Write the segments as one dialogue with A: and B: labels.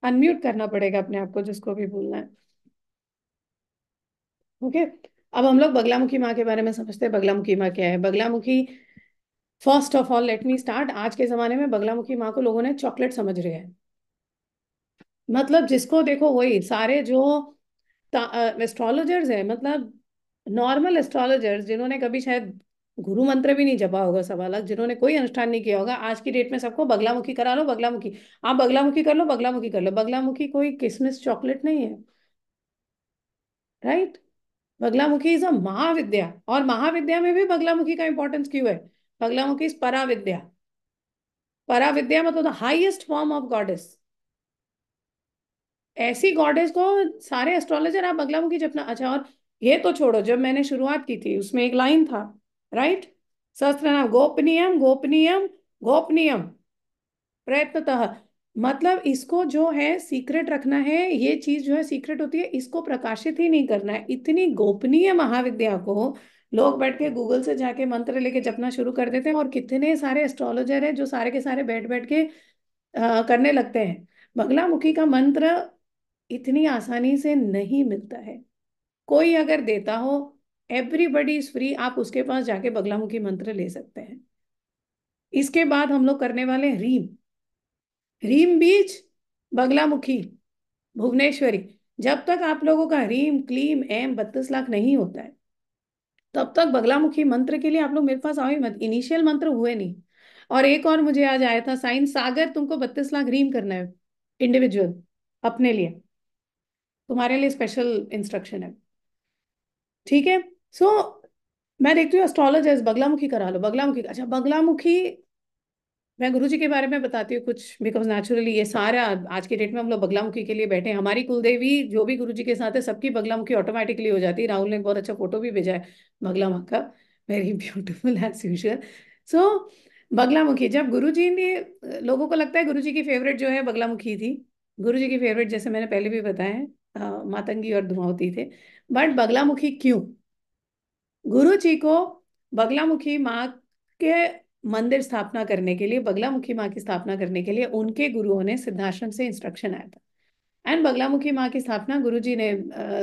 A: Unmute करना पड़ेगा अपने आप को, जिसको भी बोलना है। ओके। अब हम लोग बगलामुखी माँ के बारे में समझते हैं। बगलामुखी माँ क्या है? Baglamukhi, first of all let me start. आज के जमाने में बगलामुखी माँ को लोगों ने चॉकलेट समझ रहे हैं। मतलब जिसको देखो वही सारे जो एस्ट्रोलॉजर्स है, मतलब नॉर्मल एस्ट्रोलॉजर्स जिन्होंने कभी शायद गुरु मंत्र भी नहीं जपा होगा, सवा लाख, जिन्होंने कोई अनुष्ठान नहीं किया होगा, आज की डेट में सबको बगलामुखी करा लो, बगलामुखी। आप बगलामुखी कर लो, बगलामुखी कर लो। बगलामुखी कोई किसमिस चॉकलेट नहीं है, right? Baglamukhi is a Mahavidya. और महाविद्या में भी बगलामुखी का इंपॉर्टेंस क्यों है? बगलामुखी इज पराविद्या। पराविद्या मतलब the highest form of goddess. ऐसी गॉडेस को सारे एस्ट्रोलॉजर आप बगलामुखी जपना। अच्छा, और ये तो छोड़ो, जब मैंने शुरुआत की थी उसमें एक लाइन था, राइट? सहस्त्र नाम गोपनीयम गोपनीयम गोपनीयम प्रयत्नतः। मतलब इसको जो है सीक्रेट रखना है, ये चीज जो है सीक्रेट होती है, इसको प्रकाशित ही नहीं करना है। इतनी गोपनीय महाविद्या को लोग बैठ के गूगल से जाके मंत्र लेके जपना शुरू कर देते हैं, और कितने सारे एस्ट्रोलॉजर हैं जो सारे के सारे बैठ बैठ के करने लगते हैं। बगलामुखी का मंत्र इतनी आसानी से नहीं मिलता है। कोई अगर देता हो, एवरीबडी इज फ्री, आप उसके पास जाके बगलामुखी मंत्र ले सकते हैं। इसके बाद हम लोग करने वाले हैं रीम। रीम बीज बगलामुखी भुवनेश्वरी। जब तक आप लोगों का रीम क्लीम एम 32 लाख नहीं होता है, तब तक बगलामुखी मंत्र के लिए आप लोग मेरे पास आओ ही मत। इनिशियल मंत्र हुए नहीं। और एक और मुझे आज आया था साइन, सागर तुमको 32 लाख रीम करना है इंडिविजुअल, अपने लिए। तुम्हारे लिए स्पेशल इंस्ट्रक्शन है, ठीक है? सो मैं देखती हूँ एस्ट्रोलॉजर्स बगलामुखी करा लो, बगलामुखी। अच्छा, बगलामुखी मैं गुरुजी के बारे में बताती हूँ कुछ, बिकॉज नेचुरली ये सारा आज के डेट में हम लोग बगलामुखी के लिए बैठे हैं। हमारी कुलदेवी जो भी गुरुजी के साथ है, सबकी बगलामुखी ऑटोमेटिकली हो जाती है। राहुल ने एक बहुत अच्छा फोटो भी भेजा है बगला माँ का, वेरी ब्यूटीफुल एज यूजुअल। सो बगलामुखी, जब गुरुजी ने, लोगों को लगता है गुरुजी की फेवरेट जो है बगलामुखी थी। गुरुजी की फेवरेट जैसे मैंने पहले भी बताया है, मातंगी और धुआंवती थे। बट बगलामुखी क्यों? गुरु जी को बगलामुखी माँ के मंदिर स्थापना करने के लिए, बगलामुखी माँ की स्थापना करने के लिए उनके गुरुओं ने सिद्धाश्रम से इंस्ट्रक्शन आया था। एंड बगलामुखी माँ की स्थापना गुरुजी ने,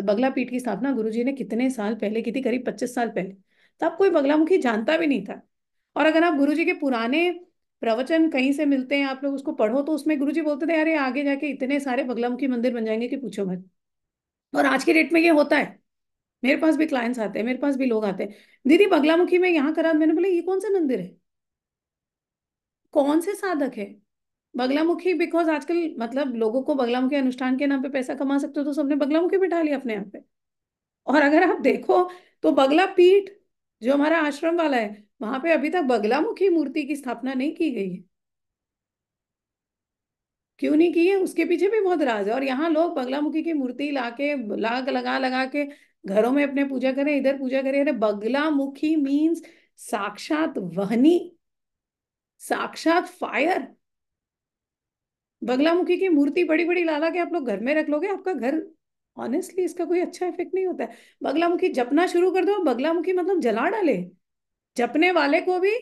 A: बगला पीठ की स्थापना गुरुजी ने कितने साल पहले की थी? करीब 25 साल पहले। तब कोई बगलामुखी जानता भी नहीं था। और अगर आप गुरुजी के पुराने प्रवचन कहीं से मिलते हैं, आप लोग उसको पढ़ो, तो उसमें गुरुजी बोलते थे अरे आगे जाके इतने सारे बगलामुखी मंदिर बन जाएंगे कि पूछो मत। और आज के डेट में ये होता है। मेरे पास भी क्लाइंट्स आते हैं, मेरे पास भी लोग आते हैं, दीदी बगलामुखी में यहाँ करा। मैंने बोला ये कौन सा मंदिर है, कौन से साधक है? बगलामुखी बिकॉज आजकल मतलब लोगों को बगलामुखी अनुष्ठान के नाम पे पैसा कमा सकते हो, तो सबने बगलामुखी बिठा लिया अपने यहाँ पे। और अगर आप देखो तो बगला पीठ जो हमारा आश्रम वाला है, वहां पे अभी तक बगलामुखी मूर्ति की स्थापना नहीं की गई है। क्यों नहीं की है? उसके पीछे भी बहुत राज है। और यहाँ लोग बगलामुखी की मूर्ति लाके लाग लगा लगा के घरों में अपने पूजा करें, इधर पूजा करें। अरे बगलामुखी मीन्स साक्षात वहनी, साक्षात फायर। बगलामुखी की मूर्ति बड़ी बड़ी ला ला के आप लोग घर में रख लोगे, आपका घर, ऑनेस्टली इसका कोई अच्छा इफेक्ट नहीं होता है। बगलामुखी जपना शुरू कर दो, बगलामुखी मतलब जला डाले, जपने वाले को भी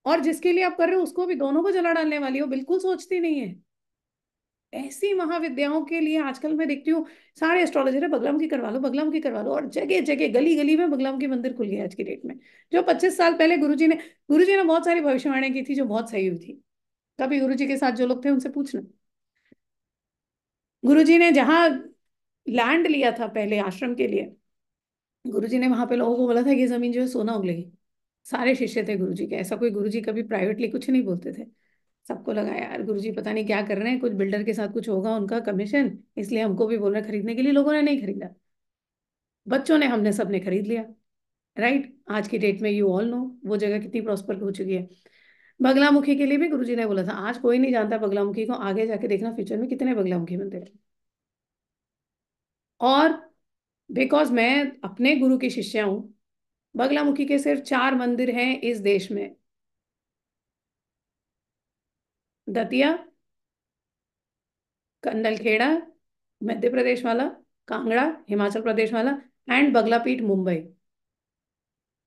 A: और जिसके लिए आप कर रहे हो उसको भी, दोनों को जला डालने वाली हो, बिल्कुल सोचती नहीं है। ऐसी महाविद्याओं के लिए आजकल मैं देखती हूँ सारे एस्ट्रोलॉजर है बगलामुखी करवा लो, बगलामुखी करवा लो। और जगह जगह गली गली में बगलामुखी मंदिर खुल गया आज की डेट में। जो 25 साल पहले गुरुजी ने बहुत सारी भविष्यवाणी की थी जो बहुत सही हुई थी। कभी गुरुजी के साथ जो लोग थे उनसे पूछना। गुरुजी ने जहाँ लैंड लिया था पहले आश्रम के लिए, गुरुजी ने वहां पे लोगों को बोला था ये जमीन जो है सोना उगलेगी। सारे शिष्य थे गुरुजी के, ऐसा कोई गुरुजी कभी प्राइवेटली कुछ नहीं बोलते थे। सबको लगा यार गुरुजी पता नहीं क्या कर रहे हैं, कुछ बिल्डर के साथ कुछ होगा उनका कमीशन, इसलिए हमको भी बोल रहे हैं खरीदने के लिए। लोगों ने नहीं खरीदा, बच्चों ने, हमने सबने खरीद लिया, राइट? आज की डेट में यू ऑल नो वो जगह कितनी प्रॉस्पर हो चुकी है। बगलामुखी के लिए भी गुरुजी ने बोला था, आज कोई नहीं जानता बगलामुखी को, आगे जाके देखना फ्यूचर में कितने बगलामुखी मंदिर हैं। और बिकॉज मैं अपने गुरु की शिष्या हूँ, बगलामुखी के सिर्फ 4 मंदिर हैं इस देश में। दतिया, कंदलखेड़ा मध्य प्रदेश वाला, कांगड़ा हिमाचल प्रदेश वाला, and Baglapeeth Mumbai.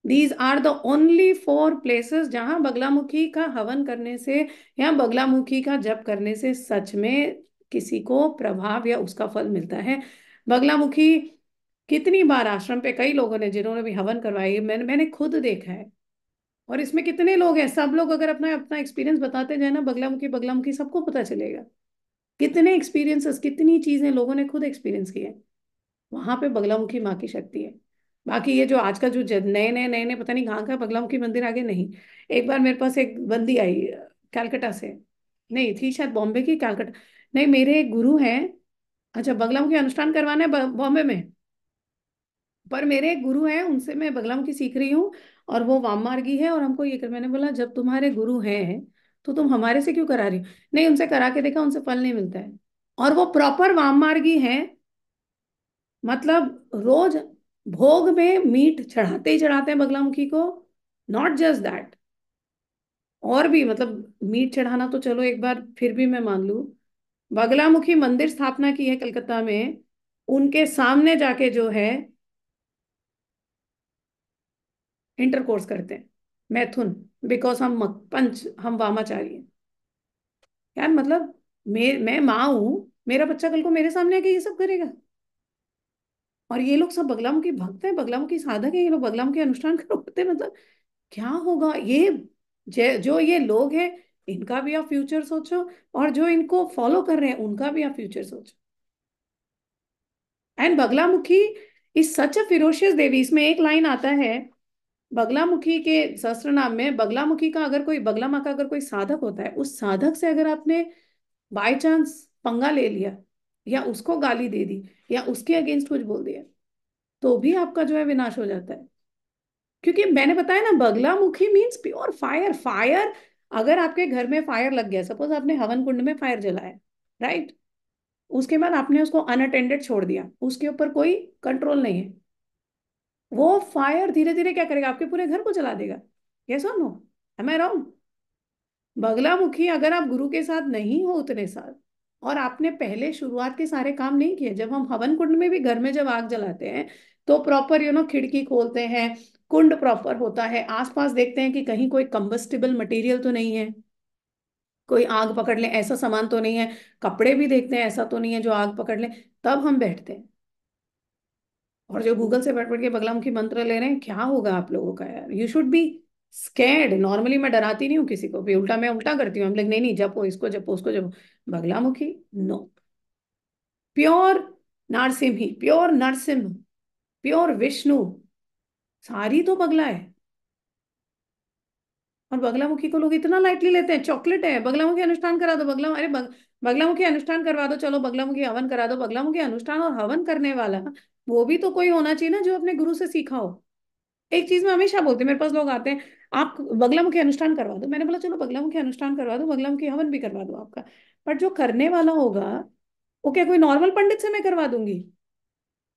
A: These are the only 4 places जहां बगलामुखी का हवन करने से या बगलामुखी का जप करने से सच में किसी को प्रभाव या उसका फल मिलता है। बगलामुखी कितनी बार आश्रम पे कई लोगों ने जिन्होंने भी हवन करवाई, मैंने खुद देखा है। और इसमें कितने लोग हैं, सब लोग अगर अपना अपना एक्सपीरियंस बताते जाए ना, बगलामुखी बगलामुखी सबको पता चलेगा। कितने एक्सपीरियंसेस, कितनी चीजें लोगों ने खुद एक्सपीरियंस की है। वहां पे बगलामुखी माँ की शक्ति है। बाकी ये जो आज का जो नए नए पता नहीं कहाँ का बगलामुखी मंदिर आगे नहीं। एक बार मेरे पास एक बंदी आई कलकत्ता से, नहीं थी शायद बॉम्बे की, कलकत्ता, नहीं मेरे एक गुरु हैं। अच्छा, बगलामुखी अनुष्ठान करवाना है बॉम्बे में। पर मेरे एक गुरु हैं, उनसे मैं बगलामुखी सीख रही हूँ। और वो वाम मार्गी है, और हमको ये कर, मैंने बोला जब तुम्हारे गुरु हैं तो तुम हमारे से क्यों करा रही हो? नहीं, उनसे करा के देखा, उनसे फल नहीं मिलता है। और वो प्रॉपर वाम मार्गी हैं। मतलब रोज भोग में मीट चढ़ाते ही चढ़ाते हैं बगलामुखी को। नॉट जस्ट दैट, और भी मतलब मीट चढ़ाना तो चलो एक बार फिर भी मैं मान लूं। बगलामुखी मंदिर स्थापना की है कलकत्ता में, उनके सामने जाके जो है इंटरकोर्स करते हैं, मैथुन। बिकॉज हम पंच, हम वामाचारी हैं। यार मतलब मैं माँ हूं, मेरा बच्चा कल को मेरे सामने आके ये सब करेगा? और ये लोग सब बगलामुखी भक्त हैं, बगलामुखी साधक हैं, ये लोग बगलामुखी अनुष्ठान करवाते हैं। मतलब क्या होगा ये? जो ये लोग हैं, इनका भी आप फ्यूचर सोचो, और जो इनको फॉलो कर रहे हैं उनका भी आप फ्यूचर सोचो। And Baglamukhi is such a ferocious devi. इसमें एक लाइन आता है बगलामुखी के सहस्त्र नाम में, बगलामुखी का अगर कोई, बगला माँ का अगर कोई साधक होता है, उस साधक से अगर आपने बाय चांस पंगा ले लिया, या उसको गाली दे दी, या उसके अगेंस्ट कुछ बोल दिया, तो भी आपका जो है विनाश हो जाता है। क्योंकि मैंने बताया ना, Baglamukhi means pure fire. Fire, अगर आपके घर में फायर लग गया, सपोज आपने हवन कुंड में फायर जलाया, राइट, उसके बाद आपने उसको अनअटेंडेड छोड़ दिया, उसके ऊपर कोई कंट्रोल नहीं है, वो फायर धीरे धीरे क्या करेगा, आपके पूरे घर को जला देगा। यस और no? Am I wrong? Baglamukhi अगर आप गुरु के साथ नहीं हो उतने साल, और आपने पहले शुरुआत के सारे काम नहीं किए, जब हम हवन कुंड में भी घर में जब आग जलाते हैं, तो प्रॉपर खिड़की खोलते हैं, कुंड प्रॉपर होता है, आसपास देखते हैं कि कहीं कोई कंबस्टिबल मटेरियल तो नहीं है, कोई आग पकड़ ले ऐसा सामान तो नहीं है, कपड़े भी देखते हैं ऐसा तो नहीं है जो आग पकड़ ले, तब हम बैठते हैं। और जो गूगल से बैठ बैठ के बगलामुखी मंत्र ले रहे हैं, क्या होगा आप लोगों का यार? You should be scared. Normally मैं डराती नहीं हूँ किसी को भी, उल्टा मैं उल्टा करती हूँ, हम लोग नहीं नहीं, जपो इसको, जपो उसको, जपो। Baglamukhi no, pure Narasimhi, pure Narasimha, pure Vishnu, सारी तो बगला है। और बगलामुखी को लोग इतना लाइटली लेते हैं, चॉकलेट है, बगलामुखी अनुष्ठान करा दो, अरे बगलामुखी अनुष्ठान करवा दो, चलो बगलामुखी हवन करा दो। बगलामुखी अनुष्ठान और हवन करने वाला वो भी तो कोई होना चाहिए ना, जो अपने गुरु से सीखा हो। एक चीज मैं हमेशा बोलती हूँ, मेरे पास लोग आते हैं, आप बगलामुखी अनुष्ठान करवा दो, मैंने बोला चलो बगलामुखी अनुष्ठान करवा दो, बगलामुखी हवन भी करवा दो आपका। बट जो करने वाला होगा, वो क्या कोई नॉर्मल पंडित से मैं करवा दूंगी?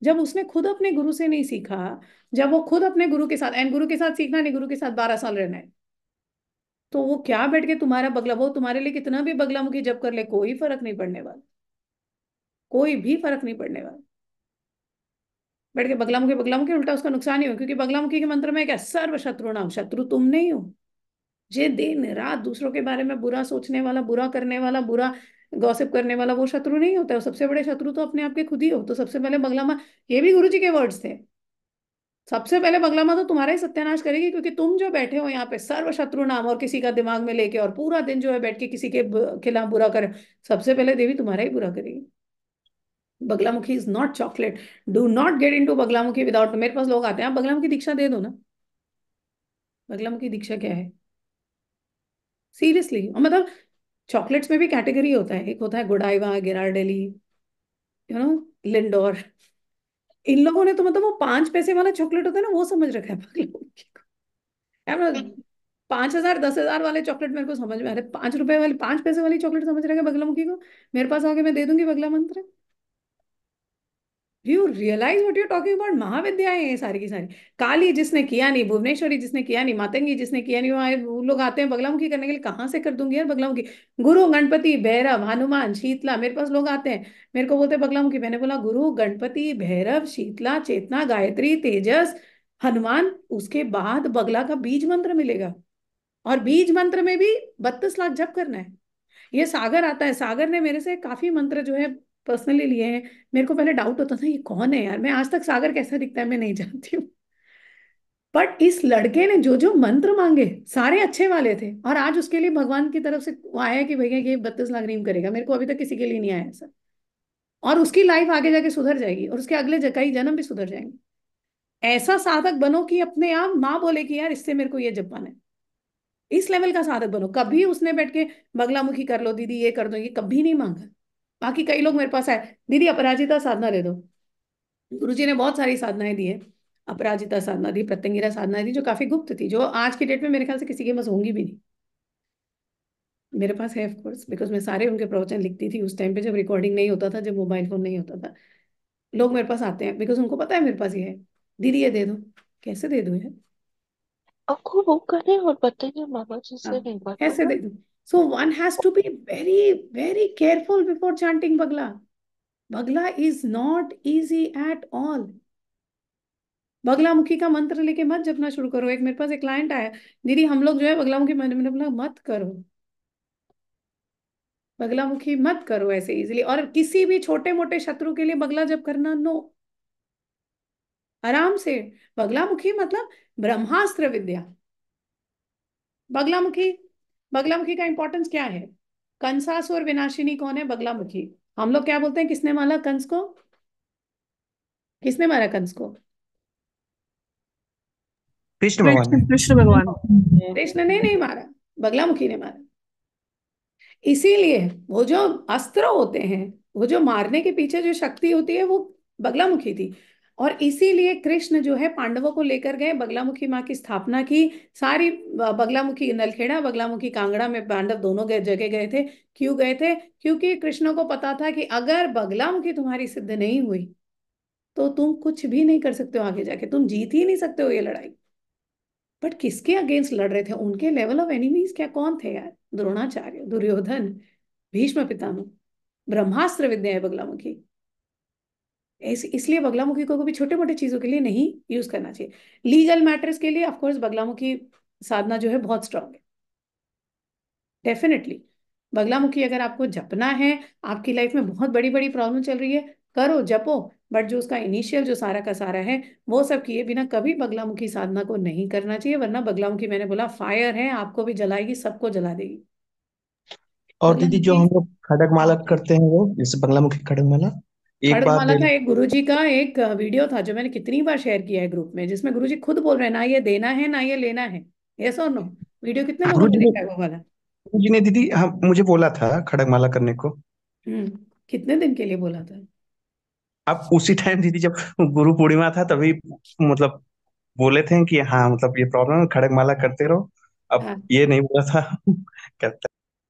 A: जब उसने खुद अपने गुरु से नहीं सीखा, जब वो खुद अपने गुरु के साथ, एंड गुरु के साथ सीखना नहीं, गुरु के साथ 12 साल रहना है, तो वो क्या बैठ के तुम्हारा बगला, वो तुम्हारे लिए कितना भी बगलामुखी जब कर ले, कोई फर्क नहीं पड़ने वाला, कोई भी फर्क नहीं पड़ने वाला। बैठ के बगलामुखी बगलामुखी, उल्टा उसका नुकसान ही हो, क्योंकि बगलामुखी के मंत्र में क्या, सर्व शत्रु नाम, शत्रु तुम नहीं हो। जे दिन रात दूसरों के बारे में बुरा सोचने वाला, बुरा करने वाला, बुरा गॉसिप करने वाला, वो शत्रु नहीं होता है। सबसे बड़े शत्रु तो अपने आप के खुद ही हो। तो सबसे पहले बगला माँ, ये भी गुरु जी के वर्ड्स थे, सबसे पहले बगला माँ तो तुम्हारा ही सत्यानाश करेगी, क्योंकि तुम जो बैठे हो यहाँ पे सर्व शत्रु नाम और किसी का दिमाग में लेके, और पूरा दिन जो है बैठ के किसी के खिलाफ बुरा करे, सबसे पहले देवी तुम्हारा ही बुरा करेगी। Baglamukhi is not chocolate. Do not get into Baglamukhi without, मेरे पास लोग आते हैं, आप बगलामुखी दीक्षा दे दो ना। बगलामुखी दीक्षा क्या है? सीरियसली, और मतलब चॉकलेट्स में भी कैटेगरी होता है, एक होता है गोडाइवा, गिरार्डेली, यू नो, लिंडोर। इन लोगों ने तो मतलब वो 5 पैसे वाला चॉकलेट होता है ना, वो समझ रखा है बगलामुखी को। यार मतलब 5,000 10,000 वाले चॉकलेट मेरे को समझ में आ रहे, 5 रुपए वाली, 5 पैसे वाली चॉकलेट समझ रखा है बगलामुखी को। मेरे पास आके मैं दे दूंगी बगला मंत्र। You realise what you talking about? महाविद्याएं हैं ये सारी की सारी। काली जिसने किया नहीं, भुवनेश्वरी जिसने किया नहीं, मातंगी जिसने किया नहीं, वो लोग आते हैं बगलामुखी करने के लिए। कहाँ से कर दूंगी यार बगलामुखी? गुरु, गणपति, भैरव, हनुमान, शीतला, मेरे पास लोग आते हैं, मेरे को बोलते हैं बगलामुखी। मैंने बोला गुरु, गणपति, भैरव, शीतला, चेतना, गायत्री, तेजस, हनुमान, उसके बाद बगला का बीज मंत्र मिलेगा। और बीज मंत्र में भी 32 लाख जप करना है। ये सागर आता है, सागर ने मेरे से काफी मंत्र जो है पर्सनली लिए हैं। मेरे को पहले डाउट होता था ये कौन है यार, मैं आज तक सागर कैसा दिखता है मैं नहीं जानती हूँ। बट इस लड़के ने जो जो मंत्र मांगे सारे अच्छे वाले थे, और आज उसके लिए भगवान की तरफ से वो आया कि भैया ये 32 लाख रीम करेगा। मेरे को अभी तक किसी के लिए नहीं आया ऐसा। और उसकी लाइफ आगे जाके सुधर जाएगी, और उसके अगले कई जन्म भी सुधर जाएंगे। ऐसा साधक बनो कि अपने आप माँ बोले कि यार इससे मेरे को ये जपना है। इस लेवल का साधक बनो। कभी उसने बैठ के बगलामुखी कर लो दीदी, ये कर दो, ये कभी नहीं मांगा। बाकी कई लोग मेरे पास आए, दीदी अपराजिता साधना दे दो। गुरुजी ने बहुत सारी साधनाएं दी है। अपराजिता साधना दी, प्रत्यंगिरा साधना दी, जो काफी गुप्त थी, जो आज की डेट में मेरे ख्याल से किसी के पास होंगी भी नहीं। मेरे पास है ऑफ कोर्स, बिकॉज मैं सारे उनके प्रवचन लिखती थी उस टाइम पे, जब रिकॉर्डिंग नहीं होता था, जब मोबाइल फोन नहीं होता था। लोग मेरे पास आते हैं बिकॉज उनको पता है मेरे पास ये है। दीदी ये दे दो। कैसे दे दो यार?
B: आपको वो करें और बताइए मामा जी
A: हाँ,
B: से एक बार, है
A: कैसे
B: ना?
A: दे दो? So one has to be very very careful before chanting Bagla. Bagla is not easy at all. Baglamukhi का मंत्र लेके मत जपना शुरू करो। एक मेरे पास एक क्लाइंट आया, दीदी हम लोग जो है बगलामुखी मंत्र, मैंने बोला मत करो। बगलामुखी मत करो ऐसे इजीली। और किसी भी छोटे मोटे शत्रु के लिए बगला जप करना नो। आराम से। बगलामुखी मतलब ब्रह्मास्त्र विद्या। बगलामुखी, बगलामुखी का इंपॉर्टेंस क्या है? कंसासुर विनाशिनी कौन है? बगलामुखी। हम लोग क्या बोलते हैं, किसने मारा कंस को? किसने मारा कंस को?
C: कृष्ण भगवान
B: कृष्ण,
C: ने।
B: कृष्ण भगवान।
A: कृष्ण ने नहीं मारा, बगलामुखी ने मारा। इसीलिए वो जो अस्त्र होते हैं, वो जो मारने के पीछे जो शक्ति होती है, वो बगलामुखी थी। और इसीलिए कृष्ण जो है पांडवों को लेकर गए, बगलामुखी माँ की स्थापना की। सारी बगलामुखी नलखेड़ा, बगलामुखी कांगड़ा में पांडव दोनों जगह गए थे। क्यों गए थे? क्योंकि कृष्ण को पता था कि अगर बगलामुखी तुम्हारी सिद्ध नहीं हुई तो तुम कुछ भी नहीं कर सकते हो, आगे जाके तुम जीत ही नहीं सकते हो ये लड़ाई। बट किसके अगेंस्ट लड़ रहे थे? उनके लेवल ऑफ एनिमीज क्या कौन थे यार? द्रोणाचार्य, दुर्योधन, भीष्म पितामह। ब्रह्मास्त्र विद्या है बगलामुखी। इसलिए बगलामुखी को कभी छोटे मोटे चीजों के लिए नहीं यूज करना चाहिए। लीगल मैटर्स के लिए ऑफ कोर्स बगलामुखी साधना जो है बहुत स्ट्रांग है, डेफिनेटली। बगलामुखी अगर आपको जपना है, आपकी लाइफ में बहुत बड़ी बड़ी प्रॉब्लम चल रही है, करो जपो। बट जो उसका इनिशियल जो सारा का सारा है, वो सब किए बिना कभी बगलामुखी साधना को नहीं करना चाहिए। वरना बगलामुखी, मैंने बोला फायर है, आपको भी जलाएगी, सबको जला देगी
C: और दीदी जो
A: बगलामुखी।
C: हम लोग खड़क माला
A: हाँ,
C: करते हैं वो जैसे बंगलामुखी खड़क माला, एक बात
A: खड़गमाला का
C: देने।
A: एक गुरुजी का एक वीडियो था जो मैंने कितनी बार शेयर किया है ग्रुप में, जिसमें गुरुजी खुद बोल रहे हैं ना ये देना है ना ये लेना है। यस और नो? वीडियो कितने लोगों
C: गुरु
A: ने
C: जी ने
A: देखा है वो वाला?
C: गुरु जी ने दीदी हम मुझे बोला था खड़क माला करने को।
A: कितने दिन के लिए बोला था?
C: अब उसी टाइम दीदी जब गुरु पूर्णिमा था तभी मतलब बोले थे कि हाँ मतलब ये प्रॉब्लम है खड़क माला करते रहो। अब
A: हाँ,
C: ये नहीं बोला था कहता।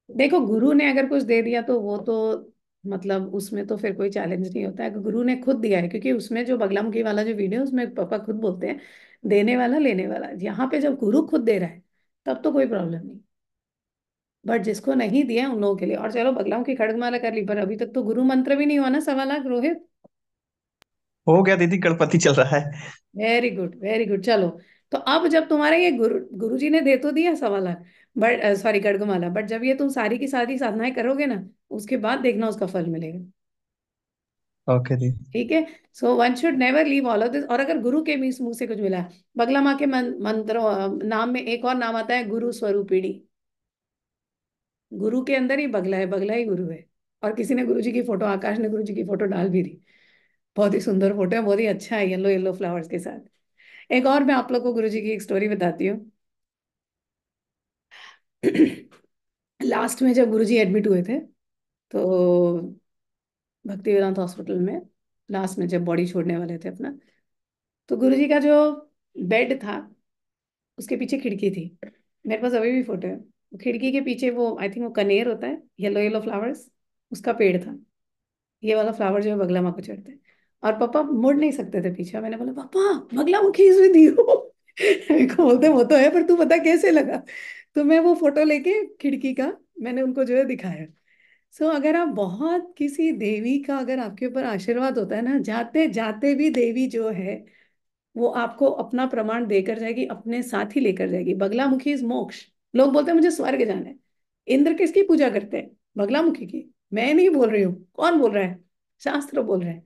A: देखो गुरु ने अगर कुछ दे दिया तो वो तो मतलब उसमें तो फिर कोई चैलेंज नहीं होता है कि गुरु ने खुद दिया है। क्योंकि उसमें जो बगलामुखी वाला जो वीडियो, उसमें पापा खुद बोलते हैं देने वाला लेने वाला। यहाँ पे जब गुरु खुद दे रहा है तब तो कोई प्रॉब्लम नहीं। बट जिसको नहीं दिया उन लोगों के लिए। और चलो बगलामुखी खड़गमाला कर ली, पर अभी तक तो गुरु मंत्र भी नहीं हुआ ना 1.25 लाख, रोहित।
C: हो गया दीदी गणपति चल रहा है।
A: वेरी गुड वेरी गुड, चलो। तो अब जब तुम्हारे ये गुरु जी ने दे तो दिया 1.25 लाख, बट सॉरी खड़गमाला, बट जब ये तुम सारी की सारी साधनाएं करोगे ना, उसके बाद देखना उसका फल मिलेगा।
C: ओके दीदी।
A: ठीक है। So one should never leave all of this. और अगर गुरु के मुंह से कुछ मिला है, बगला माँ के मंत्रों नाम में एक और नाम आता है गुरु स्वरूपिणी। गुरु के अंदर ही बगला है, बगला ही गुरु है। और किसी ने गुरु जी की फोटो, आकाश ने गुरु जी की फोटो डाल भी दी। बहुत ही सुंदर फोटो है, बहुत ही अच्छा है, येलो येलो फ्लावर्स के साथ। एक और मैं आप लोग को गुरु जी की एक स्टोरी बताती हूँ। लास्ट में जब गुरुजी एडमिट हुए थे, तो भक्ति वेदांत हॉस्पिटल में, लास्ट में जब बॉडी छोड़ने वाले थे अपना, तो गुरुजी का जो बेड था उसके पीछे खिड़की थी। मेरे पास अभी भी फोटो है। खिड़की के पीछे वो, आई थिंक वो कनेर होता है, येलो येलो फ्लावर्स, उसका पेड़ था। ये वाला फ्लावर जो है बगला माँ को चढ़ते हैं। और पापा मुड़ नहीं सकते थे पीछे। मैंने बोला पापा बगला मुखी इसमें दी हो। मेरे को बोलते वो तो है, पर तू बता कैसे लगा। तो मैं वो फोटो लेके खिड़की का मैंने उनको जो है दिखाया। सो अगर आप बहुत किसी देवी का अगर आपके ऊपर आशीर्वाद होता है ना, जाते जाते भी देवी जो है वो आपको अपना प्रमाण देकर जाएगी, अपने साथ ही लेकर जाएगी। बगलामुखी इज मोक्ष। लोग बोलते हैं मुझे स्वर्ग जाना है। इंद्र किसकी पूजा करते हैं? बगलामुखी की। मैं नहीं बोल रही हूँ, कौन बोल रहा है? शास्त्र बोल रहे हैं।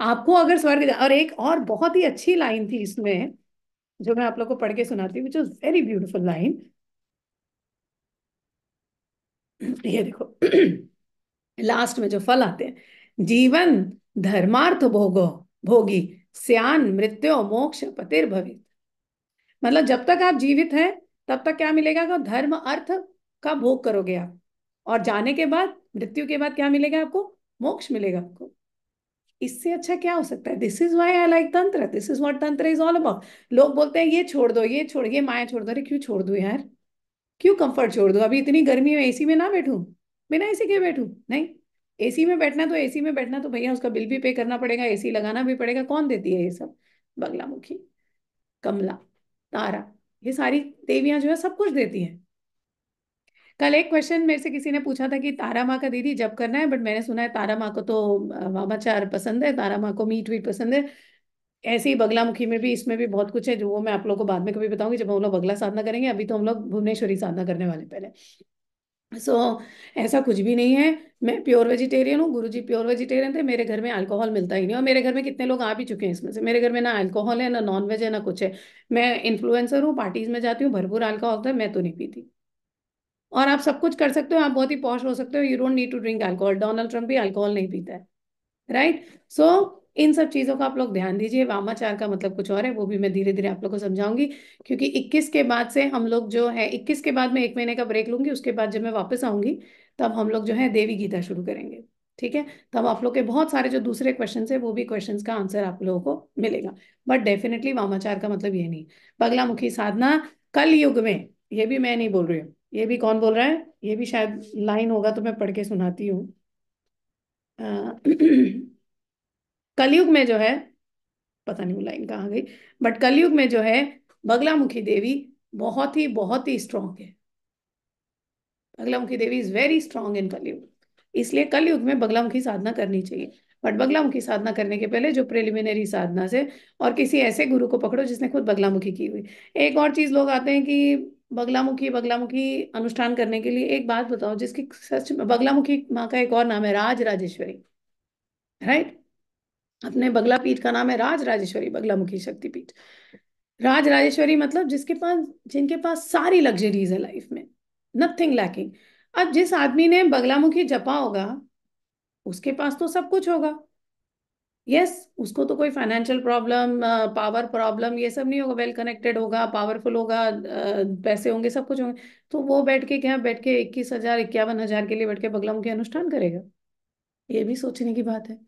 A: आपको अगर स्वर्ग और एक और बहुत ही अच्छी लाइन थी इसमें, जो मैं आप लोग को पढ़ के सुनाती हूँ, which is very beautiful line. ये देखो, लास्ट में जो फल आते हैं, जीवन धर्मार्थ भोगो भोगी, स्यान मृत्यु मोक्ष पतिर्भवित। मतलब जब तक आप जीवित हैं तब तक क्या मिलेगा? कि धर्म अर्थ का भोग करोगे आप, और जाने के बाद, मृत्यु के बाद क्या मिलेगा आपको? मोक्ष मिलेगा आपको। इससे अच्छा क्या हो सकता है? This is why I like tantra, this is what tantra is all about. लोग बोलते हैं ये छोड़ दो, ये छोड़, ये माया छोड़ दो। अरे क्यों छोड़ दो यार? क्यों कंफर्ट छोड़ दो? अभी इतनी गर्मी में एसी में ना बैठूं? बिना एसी के बैठूं? नहीं। एसी में बैठना तो एसी में बैठना तो भैया उसका बिल भी पे करना पड़ेगा, एसी लगाना भी पड़ेगा। कौन देती है ये सब? बगलामुखी, कमला, तारा, ये सारी देवियां जो है सब कुछ देती हैं। कल एक क्वेश्चन मेरे से किसी ने पूछा था कि तारा माँ का दीदी जब करना है, बट मैंने सुना है तारा माँ को तो वामाचार पसंद है, तारा माँ को मीट वीट पसंद है। ऐसे ही बगलामुखी में भी, इसमें भी बहुत कुछ है, जो वो मैं आप लोगों को बाद में कभी बताऊंगी जब हम लोग बगला साधना करेंगे। अभी तो हम लोग भुवनेश्वरी साधना करने वाले पहले। सो ऐसा कुछ भी नहीं है। मैं प्योर वेजिटेरियन हूँ, गुरुजी प्योर वेजिटेरियन थे। मेरे घर में अल्कोहल मिलता ही नहीं, और मेरे घर में कितने लोग आ भी चुके हैं इसमें से। मेरे घर में ना अल्कोहल है, ना नॉन वेज है, ना कुछ है। मैं इन्फ्लुएंसर हूँ, पार्टीज में जाती हूँ, भरपूर अल्कोहल होता है, मैं तो नहीं पीती। और आप सब कुछ कर सकते हो, आप बहुत ही पॉश हो सकते हो, you don't need to drink alcohol. Donald Trump भी अल्कोहल नहीं पीता है, राइट? सो इन सब चीजों का आप लोग ध्यान दीजिए। वामाचार का मतलब कुछ और है, वो भी मैं धीरे धीरे आप लोग को समझाऊंगी। क्योंकि 21 के बाद से हम लोग जो है, 21 के बाद मैं 1 महीने का ब्रेक लूंगी, उसके बाद जब मैं वापस आऊंगी तब हम लोग जो है देवी गीता शुरू करेंगे। ठीक है? तब आप लोग के बहुत सारे जो दूसरे क्वेश्चन है, वो भी क्वेश्चंस का आंसर आप लोगों को मिलेगा। बट डेफिनेटली वामाचार का मतलब ये नहीं। बगलामुखी साधना कल युग में, ये भी मैं नहीं बोल रही हूँ, ये भी कौन बोल रहा है? ये भी शायद लाइन होगा तो मैं पढ़ के सुनाती हूँ। अ, कलयुग में जो है, पता नहीं वो लाइन कहाँ गई, बट कलयुग में जो है बगलामुखी देवी बहुत ही स्ट्रांग है। बगलामुखी देवी इज वेरी स्ट्रांग इन कलयुग। इसलिए कलयुग में बगलामुखी साधना करनी चाहिए। बट बगलामुखी साधना करने के पहले जो प्रिलिमिनरी साधना से, और किसी ऐसे गुरु को पकड़ो जिसने खुद बगलामुखी की हुई। एक और चीज, लोग आते हैं कि बगलामुखी बगलामुखी अनुष्ठान करने के लिए। एक बात बताओ, जिसकी सच में बगलामुखी माँ का एक और नाम है राज राजेश्वरी, राइट? अपने बगला पीठ का नाम है राज राजेश्वरी बगलामुखी शक्तिपीठ। राज राजेश्वरी मतलब जिसके पास, जिनके पास सारी लग्जरीज है लाइफ में, नथिंग लैकिंग। अब जिस आदमी ने बगलामुखी जपा होगा, उसके पास तो सब कुछ होगा। यस, उसको तो कोई फाइनेंशियल प्रॉब्लम, पावर प्रॉब्लम, ये सब नहीं होगा। वेल कनेक्टेड होगा, पावरफुल होगा, पैसे होंगे, सब कुछ होंगे। तो वो बैठ के 21,000 51,000 के लिए बैठ के बगलामुखी अनुष्ठान करेगा? ये भी सोचने की बात है।